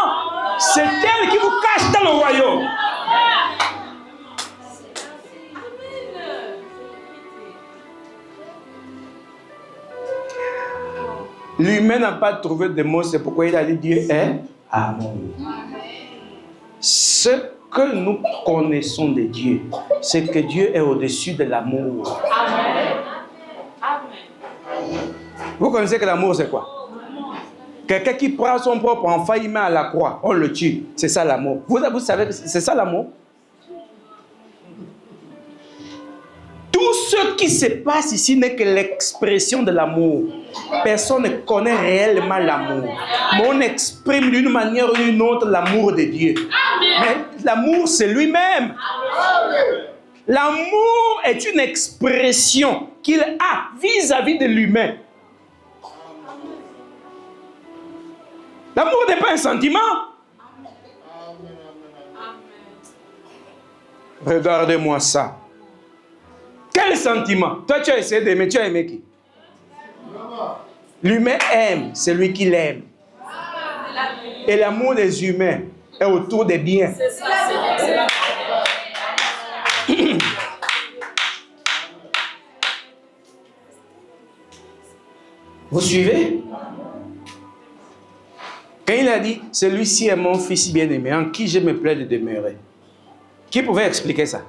[SPEAKER 1] C'est elle qui vous cache dans le royaume. L'humain n'a pas trouvé de mots, c'est pourquoi il a dit Dieu est amour. Ce que nous connaissons de Dieu, c'est que Dieu est au-dessus de l'amour.
[SPEAKER 2] Amen.
[SPEAKER 1] Vous connaissez que l'amour, c'est quoi? Quelqu'un qui prend son propre enfant, il met à la croix, on le tue. C'est ça l'amour. Vous savez que c'est ça l'amour? Tout ce qui se passe ici n'est que l'expression de l'amour. Personne ne connaît réellement l'amour. Mais on exprime d'une manière ou d'une autre l'amour de Dieu. Mais l'amour, c'est lui-même. L'amour est une expression qu'il a vis-à-vis de l'humain. L'amour n'est pas un sentiment. Regardez-moi ça. Quel sentiment? Toi, tu as essayé d'aimer, tu as aimé qui? L'humain aime celui qui l'aime. Et l'amour des humains est autour des biens. Vous suivez? Quand il a dit, celui-ci est mon fils bien-aimé, en qui je me plais de demeurer. Qui pouvait expliquer ça?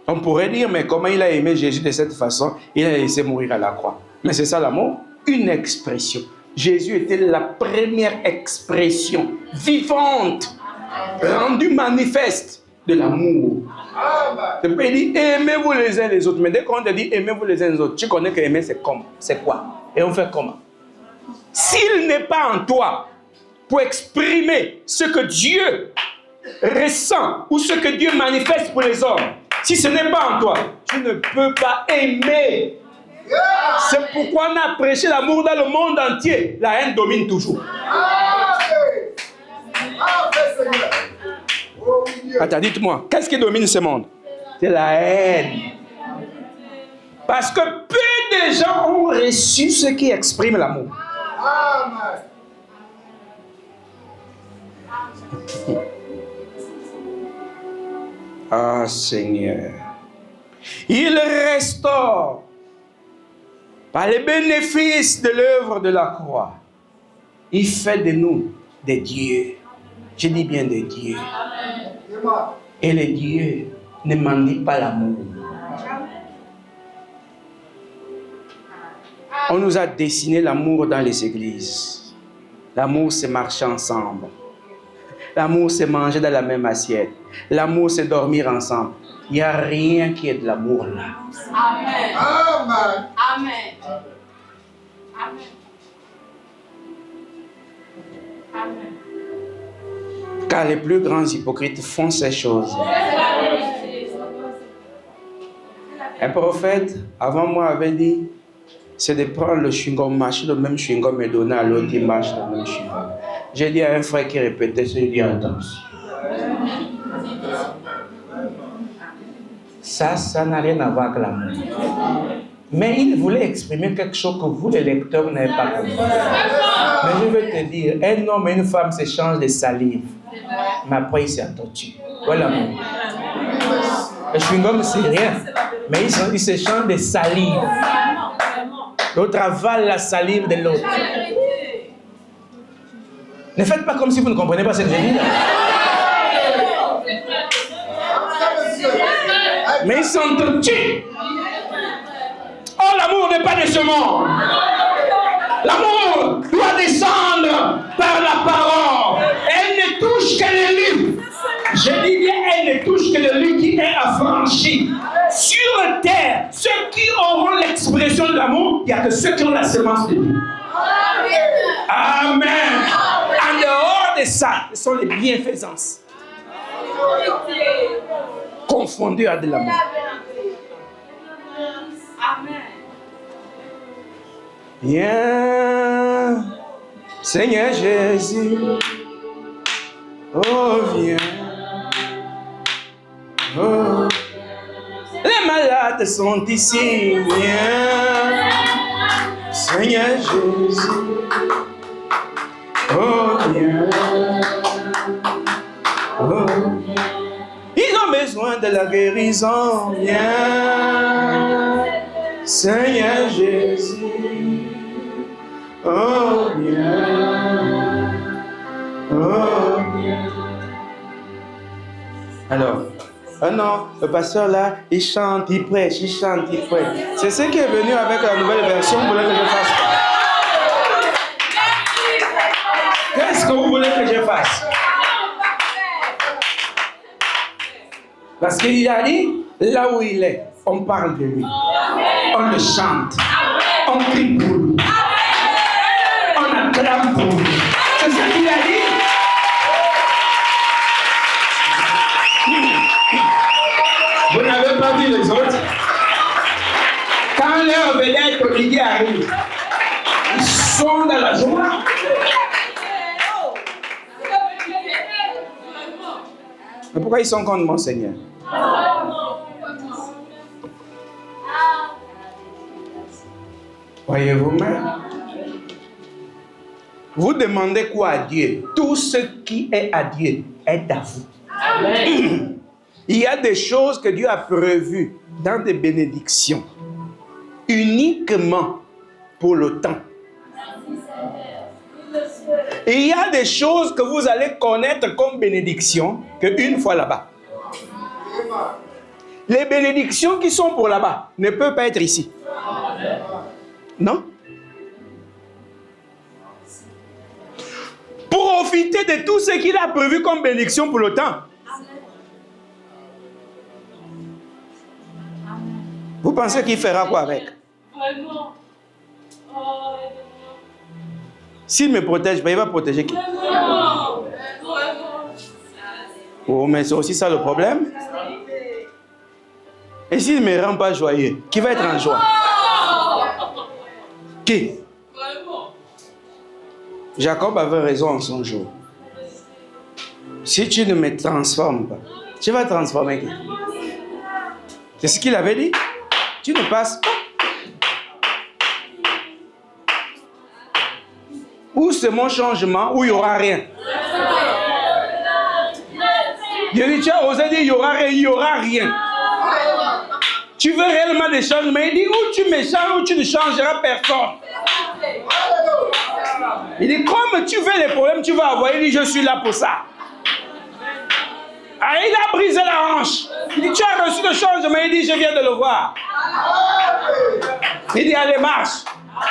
[SPEAKER 1] On pourrait dire, mais comment il a aimé Jésus de cette façon? Il a laissé mourir à la croix. Mais c'est ça l'amour? Une expression. Jésus était la première expression vivante, rendue manifeste de l'amour. C'est pourquoi il dit aimez-vous les uns les autres. Mais dès qu'on te dit aimez-vous les uns les autres, tu connais que aimer c'est comme, c'est quoi? Et on fait comment? S'il n'est pas en toi pour exprimer ce que Dieu ressent ou ce que Dieu manifeste pour les hommes, si ce n'est pas en toi, tu ne peux pas aimer. C'est pourquoi on a prêché l'amour dans le monde entier. La haine domine toujours. Attends, dites-moi, qu'est-ce qui domine ce monde? C'est la haine. Parce que peu de gens ont reçu ce qui exprime l'amour. Ah Seigneur, il restaure par les bénéfices de l'œuvre de la croix. Il fait de nous des dieux. Je dis bien des dieux. Et les dieux ne mendient pas l'amour. On nous a dessiné l'amour dans les églises. L'amour, c'est marcher ensemble. L'amour, c'est manger dans la même assiette. L'amour, c'est dormir ensemble. Il n'y a rien qui est de l'amour là.
[SPEAKER 2] Amen. Amen. Amen. Amen. Amen.
[SPEAKER 1] Car les plus grands hypocrites font ces choses. Un prophète, avant moi, avait dit, c'est de prendre le chewing-gum, mâcher le même chewing-gum et donner à l'autre qui mâche le même chewing-gum. J'ai dit à un frère qui répétait, je lui ai dit, attention. Ça n'a rien à voir avec l'amour. Mais il voulait exprimer quelque chose que vous, les lecteurs, n'avez pas compris. Mais je vais te dire, un homme et une femme s'échangent des salives. Mais après, ils s'entretuent. Voilà l'amour. Le chewing-gum, c'est rien. Mais ils s'échangent des salives. L'autre avale la salive de l'autre. Ne faites pas comme si vous ne comprenez pas ce que je dis là. Mais ils s'entretuent. Oh, l'amour n'est pas de ce monde. L'amour doit descendre par la parole. Elle ne touche que le livre. Je dis bien, elle ne touche que le livre qui est affranchi. Sur terre, ceux qui auront l'expression de l'amour, il n'y a que ceux qui ont la semence de Dieu. Amen. En dehors de ça, ce sont les bienfaisances. Confondues à de l'amour.
[SPEAKER 2] Amen.
[SPEAKER 1] Viens, Seigneur Jésus. Oh, viens. Oh. Les malades sont ici. Viens, Seigneur Jésus. Oh, viens. Oh. Ils ont besoin de la guérison. Viens, Seigneur Jésus. Oh, viens. Oh, viens. Alors, oh non, le pasteur là, il chante, il prêche, il chante, il prêche. C'est ce qui est venu avec la nouvelle version. Vous voulez que je fasse? Qu'est-ce que vous voulez que je fasse? Parce qu'il a dit, là où il est, on parle de lui. On le chante. On crie pour lui. On acclame pour lui. C'est ce qu'il a dit. Vous n'avez pas vu les autres? Quand leur vedette Olivier arrive, ils sont dans la joie. Mais pourquoi ils sont contre mon Seigneur? Voyez-vous même? Vous demandez quoi à Dieu? Tout ce qui est à Dieu est à vous. Amen. Il y a des choses que Dieu a prévues dans des bénédictions uniquement pour le temps. Et il y a des choses que vous allez connaître comme bénédictions qu'une fois là-bas. Les bénédictions qui sont pour là-bas ne peuvent pas être ici. Non? Profitez de tout ce qu'il a prévu comme bénédiction pour le temps. Vous pensez qu'il fera quoi avec?
[SPEAKER 2] Vraiment. Oh,
[SPEAKER 1] S'il me protège, il va protéger qui?
[SPEAKER 2] vraiment.
[SPEAKER 1] Oh, mais c'est aussi ça le problème. Et s'il ne me rend pas joyeux, qui va être en joie? Qui? Jacob avait raison en son jour. Si tu ne me transformes pas, tu vas transformer qui? C'est ce qu'il avait dit. Tu ne passes pas. Ou c'est mon changement, ou il n'y aura rien. Je dis, tu as osé dire, il n'y aura rien, il n'y aura rien. Tu veux réellement des changements? Il dit, ou tu me changes, ou tu ne changeras personne. Il dit, comme tu veux les problèmes, tu vas avoir. Il dit, je suis là pour ça. Ah, il a brisé la hanche. Il dit, tu as reçu le changement. Il dit, je viens de le voir. Il dit, allez, marche.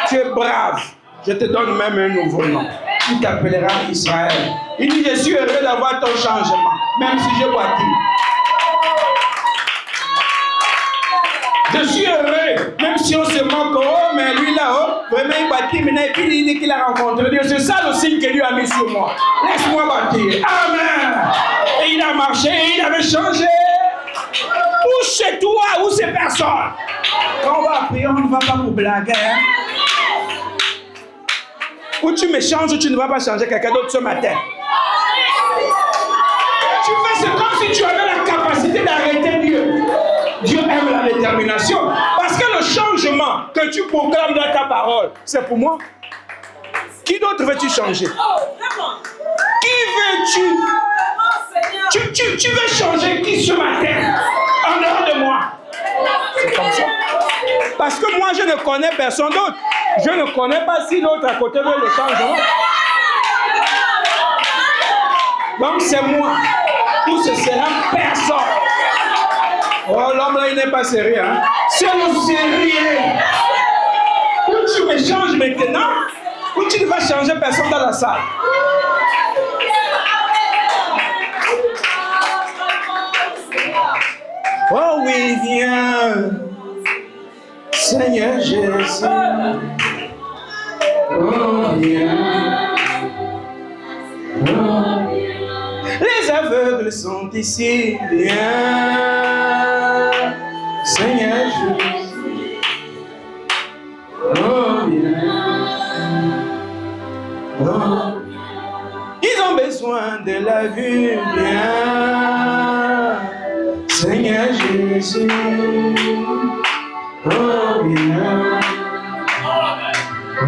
[SPEAKER 1] Tu es brave. Je te donne même un nouveau nom. Tu t'appelleras Israël. Il dit, je suis heureux d'avoir ton changement, même si je boitis. Je suis heureux, même si on se moque. Oh, mais lui là-haut, vraiment il bâtit. Maintenant, et puis il dit qu'il a rencontré Dieu. C'est ça le signe que Dieu a mis sur moi. Laisse-moi bâtir. Amen. Et il a marché, il avait changé. Ou chez toi, ou ces personnes. Quand on va prier, on ne va pas pour blaguer. Hein? Ou tu me changes, ou tu ne vas pas changer quelqu'un d'autre ce matin. Tu fais c'est comme si tu avais la capacité d'arrêter Dieu. Dieu aime la détermination. Parce que le changement que tu proclames dans ta parole, c'est pour moi. Qui d'autre veux-tu changer? Qui veux-tu? Tu veux changer qui ce matin? En dehors de moi. C'est comme ça. Parce que moi, je ne connais personne d'autre. Je ne connais pas si l'autre à côté veut le changement. Donc c'est moi. Ou ce sera personne. Oh, l'homme là, il n'est pas sérieux. Hein? C'est le sérieux. Ou tu me changes maintenant, ou tu ne vas changer personne dans la salle. Oh oui, viens, Seigneur Jésus. Oh, viens. Oh. Les aveugles sont ici, viens, Seigneur Jésus. Oh, viens. Oh. Ils ont besoin de la vue, viens, Seigneur Jésus. Oh, viens. Oh.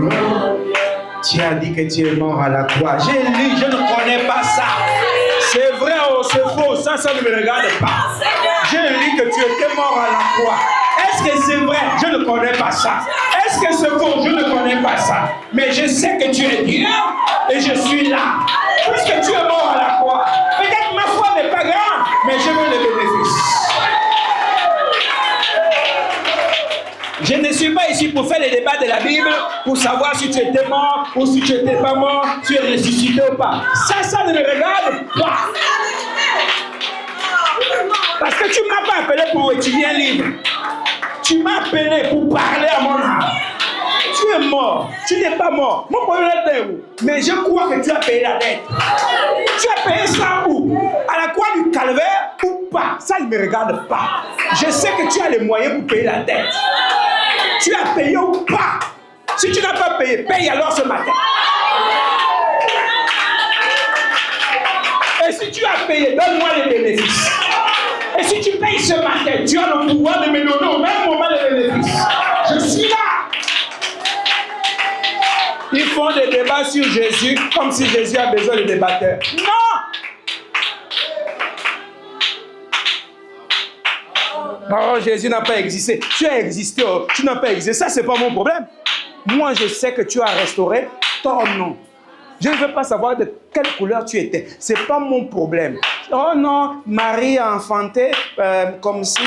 [SPEAKER 1] Tu as dit que tu es mort à la croix. J'ai lu, je ne connais pas ça. C'est vrai ou c'est faux, ça ne me regarde pas. J'ai lu que tu étais mort à la croix. Est-ce que c'est vrai? Je ne connais pas ça. Est-ce que c'est faux? Je ne connais pas ça. Mais je sais que tu es Dieu et je suis là. Puisque tu es mort à la croix, peut-être ma foi n'est pas grande, mais je veux les bénéfices. Je ne suis pas ici pour faire les débats de la Bible, pour savoir si tu étais mort ou si tu n'étais pas mort, tu es ressuscité ou pas. Ça ne me regarde pas. Parce que tu ne m'as pas appelé pour étudier un livre. Tu m'as appelé pour parler à mon âme. Tu es mort, tu n'es pas mort. Mon problème est où? Mais je crois que tu as payé la dette. Tu as payé ça où? À la croix du calvaire ou pas? Ça ne me regarde pas. Je sais que tu as les moyens pour payer la dette. Tu as payé ou pas? Si tu n'as pas payé, paye alors ce matin. Et si tu as payé, donne-moi les bénéfices. Et si tu payes ce matin, tu as le pouvoir de me donner au même moment les bénéfices. Je suis là. Ils font des débats sur Jésus comme si Jésus a besoin de débatteurs. Non! Oh, Jésus n'a pas existé. Tu as existé, oh, tu n'as pas existé. Ça, ce n'est pas mon problème. Moi, je sais que tu as restauré ton nom. Je ne veux pas savoir de quelle couleur tu étais. Ce n'est pas mon problème. Oh non, Marie a enfanté comme si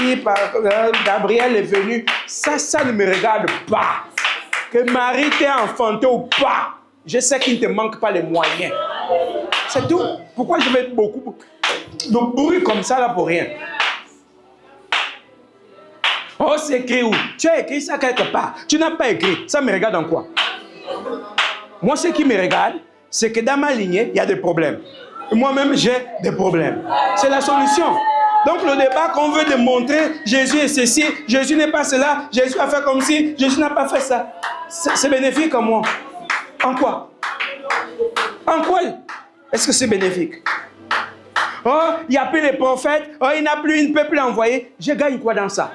[SPEAKER 1] Gabriel est venu. Ça ne me regarde pas. Que Marie t'ait enfanté ou pas. Je sais qu'il ne te manque pas les moyens. C'est tout. Pourquoi je vais être beaucoup de bruit comme ça là pour rien? Oh, c'est écrit où? Tu as écrit ça quelque part. Tu n'as pas écrit. Ça me regarde en quoi? Moi, ce qui me regarde, c'est que dans ma lignée, il y a des problèmes. Moi-même, j'ai des problèmes. C'est la solution. Donc, le débat qu'on veut démontrer, Jésus est ceci, Jésus n'est pas cela, Jésus a fait comme ci, Jésus n'a pas fait ça. C'est bénéfique en moi. En quoi? En quoi est-ce que c'est bénéfique? Oh, il n'y a plus les prophètes, oh, il n'a plus, il ne peut plus envoyer. Je gagne quoi dans ça?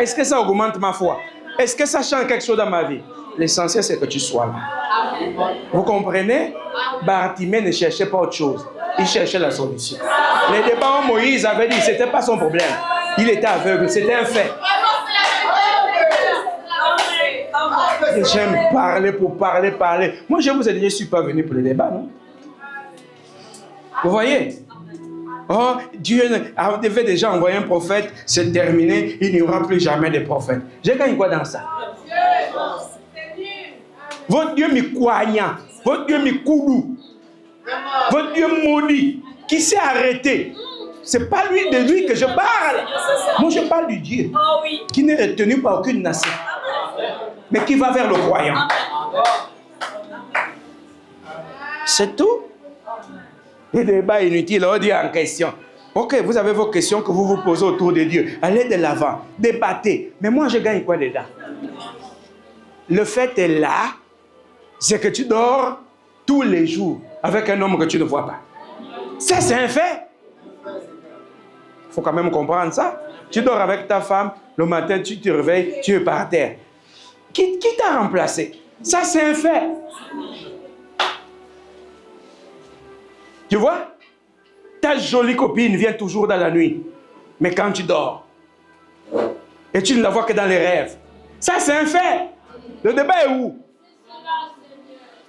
[SPEAKER 1] Est-ce que ça augmente ma foi? Est-ce que ça change quelque chose dans ma vie? L'essentiel, c'est que tu sois là. Vous comprenez? Bartimée ne cherchait pas autre chose. Il cherchait la solution. Les débats où Moïse avait dit, ce n'était pas son problème. Il était aveugle, c'était un fait. J'aime parler pour parler. Moi, je vous ai dit, je ne suis pas venu pour les débats, non? Vous voyez? Oh, Dieu devait déjà envoyer un prophète, c'est terminé, il n'y aura plus jamais de prophète. Je gagne quoi dans ça? Votre Dieu m'ikoigna, votre Dieu m'ikoulou, votre Dieu maudit, qui s'est arrêté. Ce n'est pas de lui que je parle. Moi, je parle du Dieu qui n'est retenu par aucune nation, mais qui va vers le croyant. C'est tout. Les débats inutiles, on dit en question. Ok, vous avez vos questions que vous vous posez autour de Dieu. Allez de l'avant, débattez. Mais moi, je gagne quoi dedans? Le fait est là, c'est que tu dors tous les jours avec un homme que tu ne vois pas. Ça, c'est un fait. Il faut quand même comprendre ça. Tu dors avec ta femme, le matin, tu te réveilles, tu es par terre. Qui t'a remplacé? Ça, c'est un fait. Tu vois? Ta jolie copine vient toujours dans la nuit. Mais quand tu dors, et tu ne la vois que dans les rêves. Ça, c'est un fait. Le débat est où?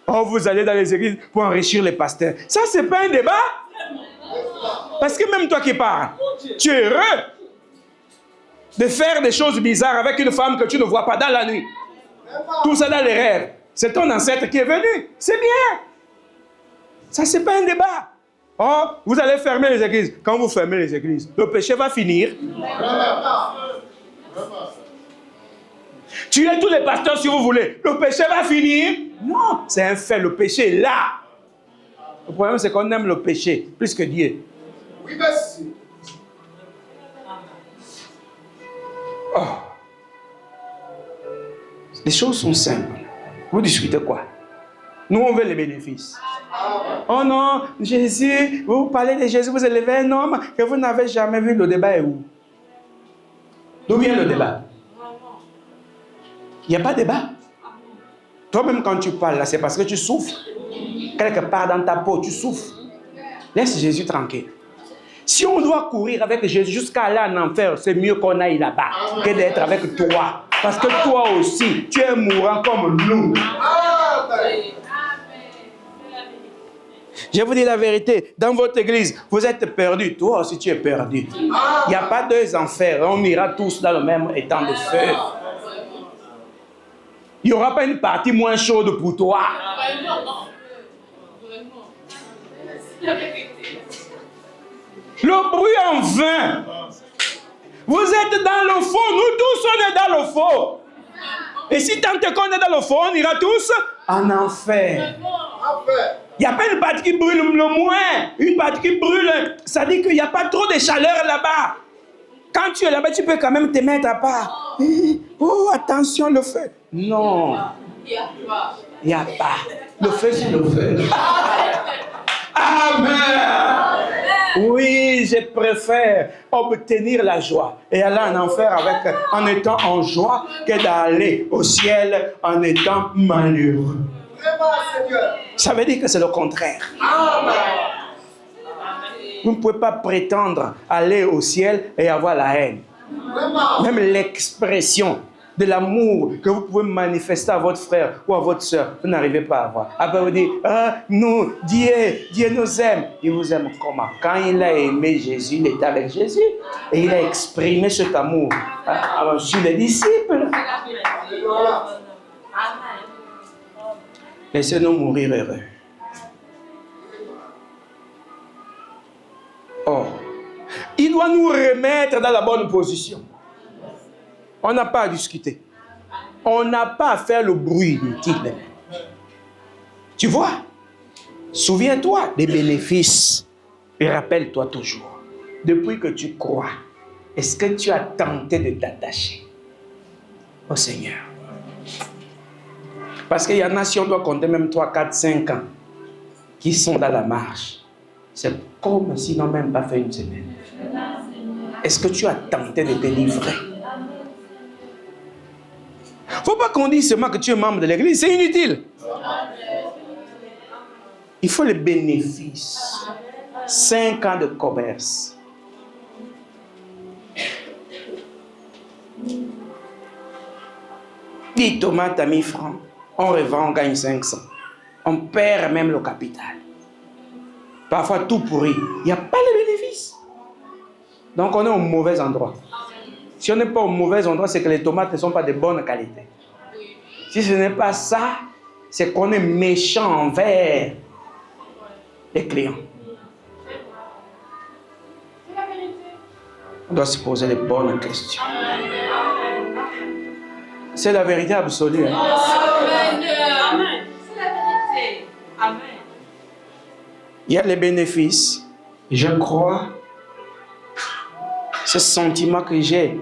[SPEAKER 1] Oh, vous allez dans les églises pour enrichir les pasteurs. Ça, c'est pas un débat. Parce que même toi qui parles, tu es heureux de faire des choses bizarres avec une femme que tu ne vois pas dans la nuit. Tout ça dans les rêves. C'est ton ancêtre qui est venu. C'est bien. Ça, c'est pas un débat. Oh, vous allez fermer les églises. Quand vous fermez les églises, le péché va finir. Tuez tous les pasteurs si vous voulez. Le péché va finir. Non, c'est un fait. Le péché est là. Le problème, c'est qu'on aime le péché plus que Dieu. Oui, merci. Oh. Les choses sont simples. Vous discutez quoi? Nous, on veut les bénéfices. Oh non, Jésus, vous parlez de Jésus, vous élevez un homme que vous n'avez jamais vu. Le débat est où? D'où vient le débat? Il n'y a pas de débat. Toi-même, quand tu parles là, c'est parce que tu souffres. Quelque part dans ta peau, tu souffres. Laisse Jésus tranquille. Si on doit courir avec Jésus jusqu'à aller en enfer, c'est mieux qu'on aille là-bas que d'être avec toi. Parce que toi aussi, tu es mourant comme nous. Je vous dis la vérité, dans votre église, vous êtes perdus. Toi aussi, tu es perdu. Il n'y a pas deux enfers. On ira tous dans le même étang de feu. Il n'y aura pas une partie moins chaude pour toi. Le bruit en vain. Vous êtes dans le faux. Nous tous, on est dans le faux. Et si tant qu'on est dans le faux, on ira tous en enfer. Il n'y a pas une partie qui brûle le moins. Une partie qui brûle. Ça dit qu'il n'y a pas trop de chaleur là-bas. Quand tu es là-bas, tu peux quand même te mettre à part. Oh, attention, le feu. Non. Il n'y a pas. Le feu, c'est le feu. Amen. Oui, je préfère obtenir la joie et aller en enfer en étant en joie que d'aller au ciel en étant malheureux. Ça veut dire que c'est le contraire. Vous ne pouvez pas prétendre aller au ciel et avoir la haine. Même l'expression de l'amour que vous pouvez manifester à votre frère ou à votre soeur, vous n'arrivez pas à avoir. Après vous dites, nous, Dieu nous aime. Il vous aime comment? Quand il a aimé Jésus, il était avec Jésus. Et il a exprimé cet amour sur les disciples. Laissez-nous mourir heureux. Oh, il doit nous remettre dans la bonne position. On n'a pas à discuter. On n'a pas à faire le bruit inutile. Tu vois? Souviens-toi des bénéfices. Et rappelle-toi toujours, depuis que tu crois, est-ce que tu as tenté de t'attacher au Seigneur? Parce qu'il y en a, si on doit compter même 3, 4, 5 ans, qui sont dans la marche. C'est comme s'ils n'ont même pas fait une semaine. Est-ce que tu as tenté de te livrer? Il ne faut pas qu'on dise seulement que tu es membre de l'église, c'est inutile. Il faut les bénéfices. 5 ans de commerce. Dit tomate à 1000 francs. On revend, on gagne 500. On perd même le capital. Parfois tout pourri. Il n'y a pas de bénéfice. Donc on est au mauvais endroit. Si on n'est pas au mauvais endroit, c'est que les tomates ne sont pas de bonne qualité. Si ce n'est pas ça, c'est qu'on est méchant envers les clients. On doit se poser les bonnes questions. C'est la vérité absolue. Hein?
[SPEAKER 2] Amen. C'est la vérité. Amen.
[SPEAKER 1] Il y a les bénéfices. Je crois. Ce sentiment que j'ai,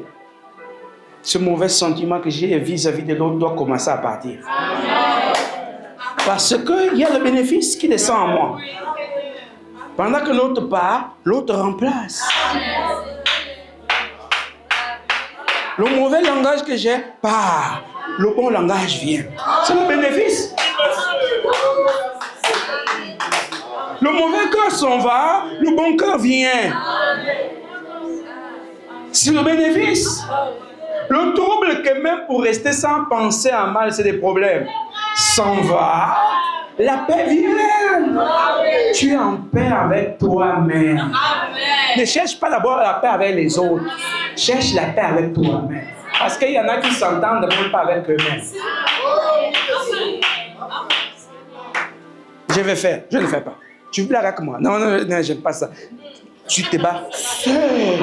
[SPEAKER 1] ce mauvais sentiment que j'ai vis-à-vis de l'autre doit commencer à partir. Parce qu'il y a le bénéfice qui descend en moi. Pendant que l'autre part, l'autre remplace. Le mauvais langage que j'ai part. Le bon langage vient. C'est le bénéfice. Le mauvais cœur s'en va, le bon cœur vient. C'est le bénéfice. Le trouble que même pour rester sans penser à mal, c'est des problèmes. S'en va, la paix vient. Tu es en paix avec toi-même. Ne cherche pas d'abord la paix avec les autres. Cherche la paix avec toi-même. Parce qu'il y en a qui s'entendent même pas avec eux-mêmes. Je vais faire, je ne fais pas. Tu blagues avec moi. Non, non, non, j'aime pas ça. Tu te bats seul.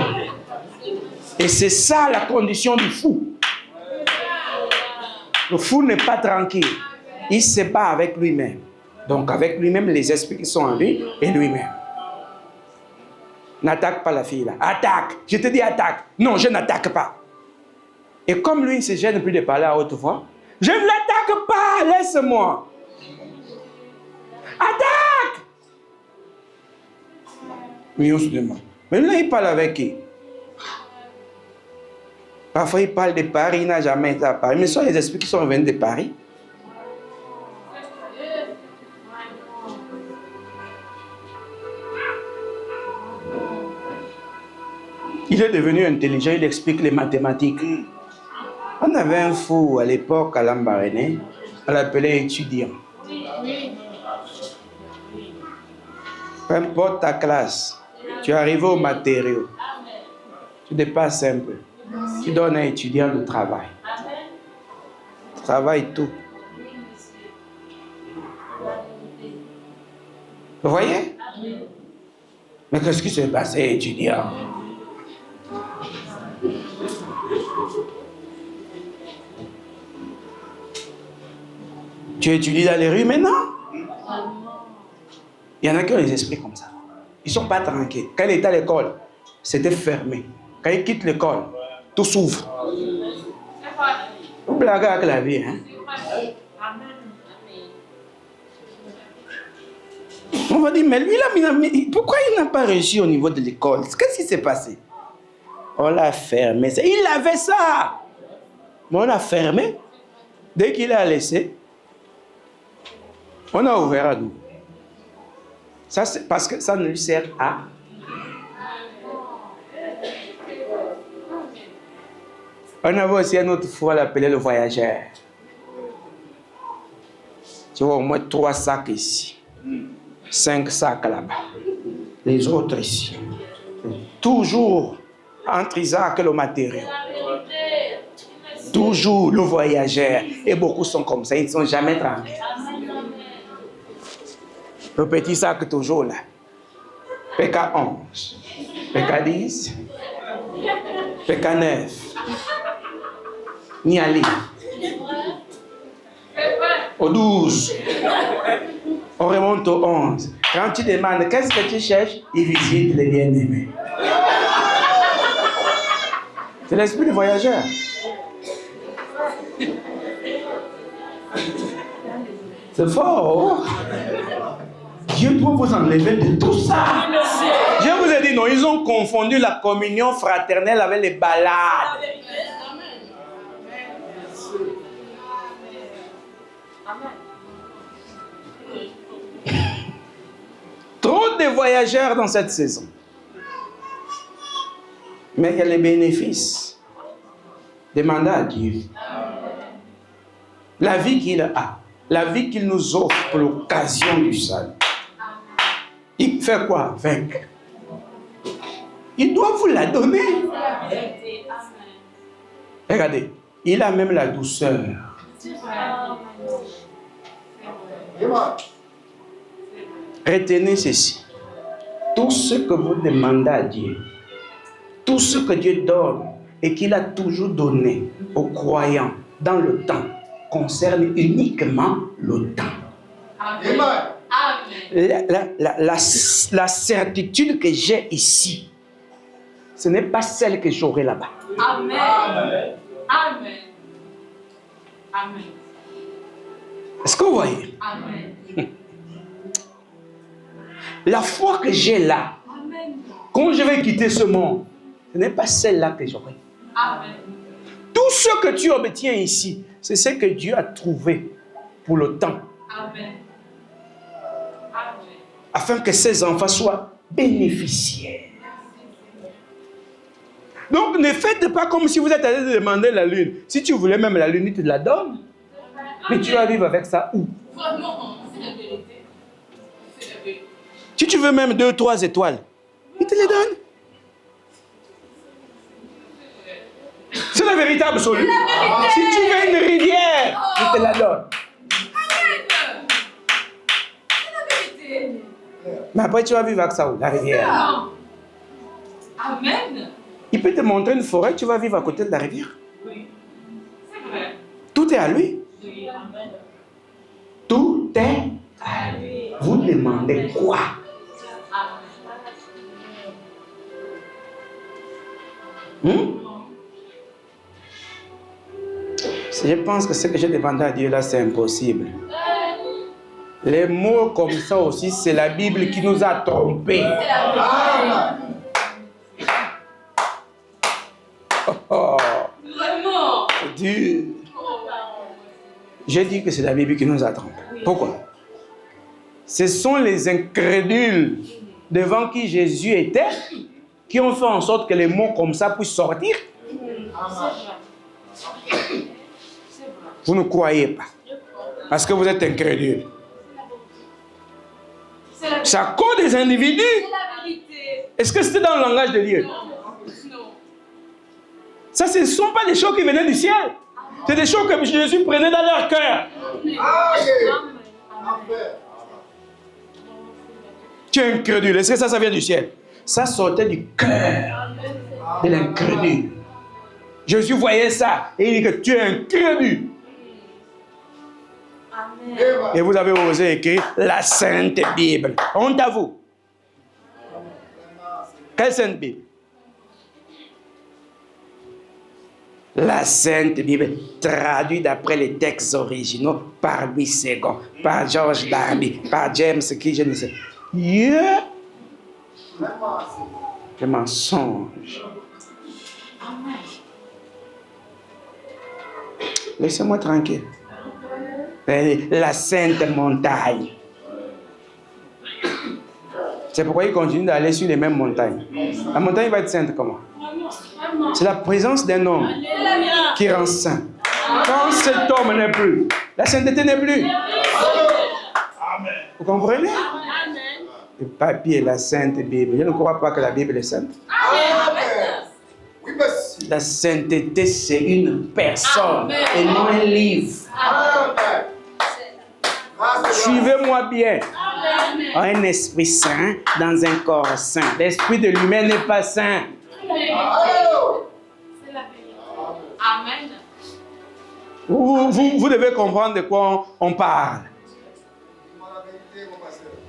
[SPEAKER 1] Et c'est ça la condition du fou. Le fou n'est pas tranquille. Il se bat avec lui-même. Donc avec lui-même, les esprits qui sont en lui et lui-même. N'attaque pas la fille là. Attaque. Je te dis attaque. Non, je n'attaque pas. Et comme lui, il ne se gêne plus de parler à haute voix. Je ne l'attaque pas. Laisse-moi. Attaque. Oui, on se demande. Mais là, il parle avec qui? Parfois, il parle de Paris, il n'a jamais été à Paris. Mais ce sont les esprits qui sont revenus de Paris. Il est devenu intelligent, il explique les mathématiques. On avait un fou à l'époque à Lambaréné, on l'appelait étudiant. Peu importe ta classe, tu es arrivé au matériau. Tu dépasses un peu. Tu donnes à un étudiant le travail. Travaille tout. Vous voyez? Mais qu'est-ce qui s'est passé, étudiant? Tu étudies dans les rues maintenant? Il y en a qui ont les esprits comme ça. Ils ne sont pas tranquilles. Quand il était à l'école, c'était fermé. Quand il quitte l'école, tout s'ouvre. Vous blaguez avec la vie, hein? On va dire, mais lui, pourquoi il n'a pas réussi au niveau de l'école? Qu'est-ce qui s'est passé? On l'a fermé. Il avait ça. Mais on l'a fermé. Dès qu'il a laissé, on a ouvert à nous. Ça, c'est parce que ça ne lui sert à. On avait aussi un autre fois l'appelé le voyageur. Tu vois au moins 3 sacs ici. 5 sacs là-bas. Les autres ici. Toujours entre Isaac et le matériau. Toujours le voyageur. Et beaucoup sont comme ça. Ils ne sont jamais tranquilles. Le petit sac toujours là. PK 11. PK 10. PK 9. Ni aller. Au 12. On remonte au 11. Quand tu demandes qu'est-ce que tu cherches, il visite les bien-aimés. C'est l'esprit du voyageur. C'est fort. Dieu doit vous enlever de tout ça. Je vous ai dit, non, ils ont confondu la communion fraternelle avec les balades. Trop de voyageurs dans cette saison. Mais il y a les bénéfices. Demandez à Dieu. La vie qu'il a, la vie qu'il nous offre pour l'occasion du salut. Il fait quoi avec? Il doit vous la donner. Regardez, il a même la douceur. Retenez ceci. Tout ce que vous demandez à Dieu, tout ce que Dieu donne et qu'il a toujours donné aux croyants dans le temps, concerne uniquement le temps. La certitude que j'ai ici, ce n'est pas celle que j'aurai là-bas.
[SPEAKER 2] Amen. Amen. Amen.
[SPEAKER 1] Est-ce que vous voyez?
[SPEAKER 2] Amen.
[SPEAKER 1] La foi que j'ai là,
[SPEAKER 2] Amen.
[SPEAKER 1] quand je vais quitter ce monde, ce n'est pas celle-là que j'aurai.
[SPEAKER 2] Amen.
[SPEAKER 1] Tout ce que tu obtiens ici, c'est ce que Dieu a trouvé pour le temps.
[SPEAKER 2] Amen. Amen.
[SPEAKER 1] Afin que ses enfants soient bénéficiaires. Donc ne faites pas comme si vous êtes allé demander la lune. Si tu voulais même la lune, il te la donne. Mais tu vas vivre avec ça où?
[SPEAKER 2] Vraiment, c'est la vérité. C'est la vérité.
[SPEAKER 1] Si tu veux même 2, 3 étoiles, il te les donne. C'est la véritable solution. Si tu veux une rivière, il te la donne.
[SPEAKER 2] Amen. C'est la vérité.
[SPEAKER 1] Mais après, tu vas vivre avec ça où? La rivière.
[SPEAKER 2] Amen.
[SPEAKER 1] Il peut te montrer une forêt, tu vas vivre à côté de la rivière.
[SPEAKER 2] Oui. C'est vrai.
[SPEAKER 1] Tout est à lui.
[SPEAKER 2] Oui. Amen.
[SPEAKER 1] Tout est à lui. Vous demandez quoi? Je pense que ce que j'ai demandé à Dieu là, c'est impossible. Les mots comme ça aussi, c'est la Bible qui nous a trompés. Oh,
[SPEAKER 2] Vraiment.
[SPEAKER 1] c'est dur. J'ai dit que c'est la Bible qui nous a trompés. Pourquoi? Ce sont les incrédules devant qui Jésus était qui ont fait en sorte que les mots comme ça puissent sortir. Vous ne croyez pas. Parce que vous êtes incrédule. C'est à cause des individus.
[SPEAKER 2] C'est la vérité.
[SPEAKER 1] Est-ce que c'était dans le langage de Dieu?
[SPEAKER 2] Non.
[SPEAKER 1] Ça, ce ne sont pas des choses qui venaient du ciel. C'est des choses que Jésus prenait dans leur cœur. Tu es incrédule. Est-ce que ça vient du ciel? Ça sortait du cœur de l'incrédule. Jésus voyait ça et il dit que tu es incrédule. Et vous avez osé écrire la Sainte Bible. Honte à vous. Quelle Sainte Bible? La Sainte Bible, traduite d'après les textes originaux par Louis II, par George Darby, par James, qui je ne sais. Yeah. Le mensonge. Laissez-moi tranquille. La Sainte Montagne. C'est pourquoi il continue d'aller sur les mêmes montagnes. La montagne va être sainte comment? C'est la présence d'un homme qui rend saint. Quand cet homme n'est plus, la sainteté n'est plus. Vous comprenez? Le papier, la Sainte Bible. Je ne crois pas que la Bible est sainte. La sainteté, c'est une personne et non un livre. Suivez-moi bien. Un esprit saint dans un corps saint. L'esprit de l'humain n'est pas saint.
[SPEAKER 2] C'est la vérité. Amen.
[SPEAKER 1] Vous devez comprendre de quoi on parle.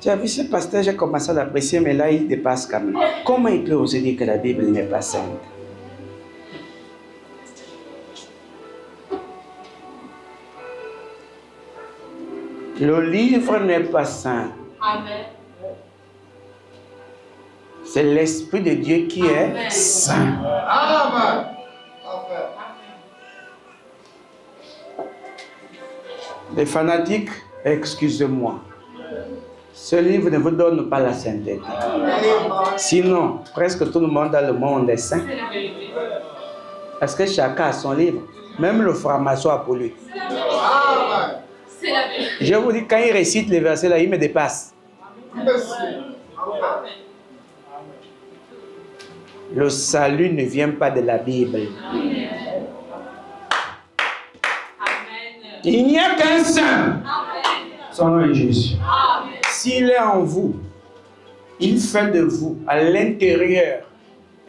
[SPEAKER 1] Tu as vu ce pasteur, j'ai commencé à l'apprécier, mais là, il dépasse quand même. Comment il peut oser dire que la Bible n'est pas sainte? Le livre n'est pas saint.
[SPEAKER 2] Amen.
[SPEAKER 1] C'est l'Esprit de Dieu qui est saint.
[SPEAKER 3] Amen.
[SPEAKER 1] Les fanatiques, excusez-moi. Ce livre ne vous donne pas la sainteté. Sinon, presque tout le monde dans le monde est saint.
[SPEAKER 2] C'est la vérité.
[SPEAKER 1] Parce que chacun a son livre. Même le franc-maçon a pour lui.
[SPEAKER 2] C'est la vérité.
[SPEAKER 1] Je vous dis, quand il récite les versets là, il me dépasse. Le salut ne vient pas de la Bible.
[SPEAKER 2] Amen.
[SPEAKER 1] Il n'y a qu'un saint.
[SPEAKER 2] Amen.
[SPEAKER 1] Son nom est Jésus.
[SPEAKER 2] Amen.
[SPEAKER 1] S'il est en vous, il fait de vous, à l'intérieur,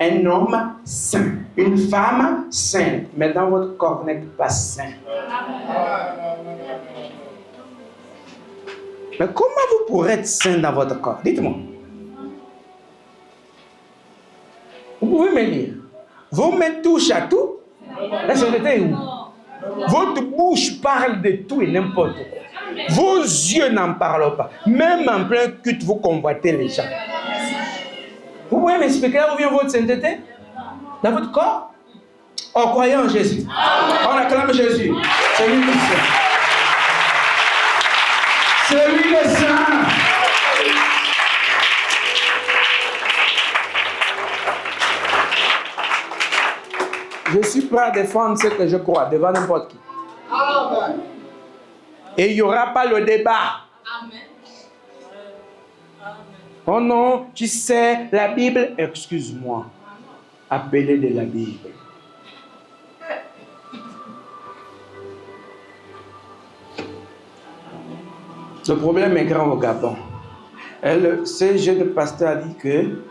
[SPEAKER 1] un homme saint, une femme sainte. Mais dans votre corps, vous n'êtes pas saint. Mais comment vous pourrez être saint dans votre corps? Dites-moi. Vous pouvez me dire. Vos mains touchent à tout. La sainteté est où? Votre bouche parle de tout et n'importe quoi. Vos yeux n'en parlent pas. Même en plein culte, vous convoitez les gens. Vous pouvez m'expliquer là où vient votre sainteté? Dans votre corps? En croyant en Jésus. On acclame Jésus. C'est lui le saint. C'est lui le saint. Je suis prêt à défendre ce que je crois devant n'importe qui.
[SPEAKER 3] Amen.
[SPEAKER 1] Et il n'y aura pas le débat.
[SPEAKER 2] Amen.
[SPEAKER 1] Oh non, tu sais, la Bible, excuse-moi, appelée de la Bible. Le problème est grand au Gabon. Ce jeune pasteur a dit que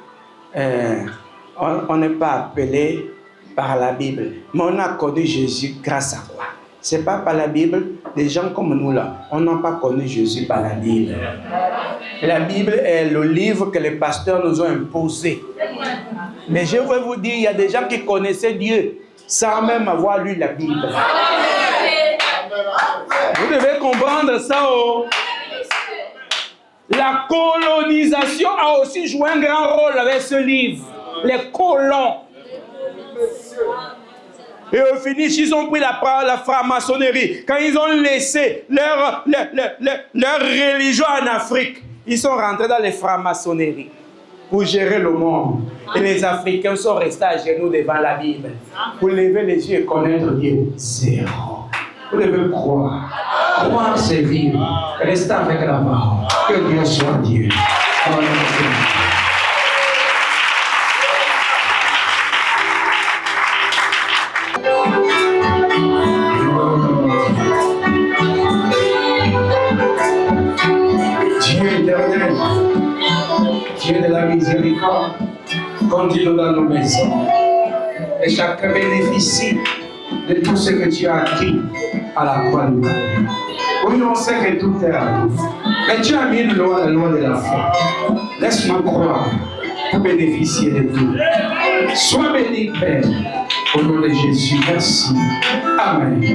[SPEAKER 1] on n'est pas appelé par la Bible, mais on a connu Jésus grâce à quoi? Ce n'est pas par la Bible. Des gens comme nous là, on n'a pas connu Jésus par la Bible. La Bible est le livre que les pasteurs nous ont imposé. Mais je vais vous dire, il y a des gens qui connaissaient Dieu sans même avoir lu la Bible. Vous devez comprendre ça. Oh. La colonisation a aussi joué un grand rôle avec ce livre. Les colons. Et au finish, ils ont pris la franc-maçonnerie. Quand ils ont laissé leur religion en Afrique, ils sont rentrés dans les franc-maçonneries pour gérer le monde. Et les Africains sont restés à genoux devant la Bible. Pour lever les yeux et connaître Dieu. Zéro. Vous devez croire. Croire, c'est vivre. Restez avec la parole. Que Dieu soit Dieu. Dieu de la miséricorde, continue dans nos maisons. Et chacun bénéficie de tout ce que tu as acquis à la croix du Calvaire. Oui, on sait que tout est à nous. Mais tu as mis une loi, la loi de la foi. Laisse-moi croire pour bénéficier de tout. Sois béni, Père, au nom de Jésus. Merci. Amen.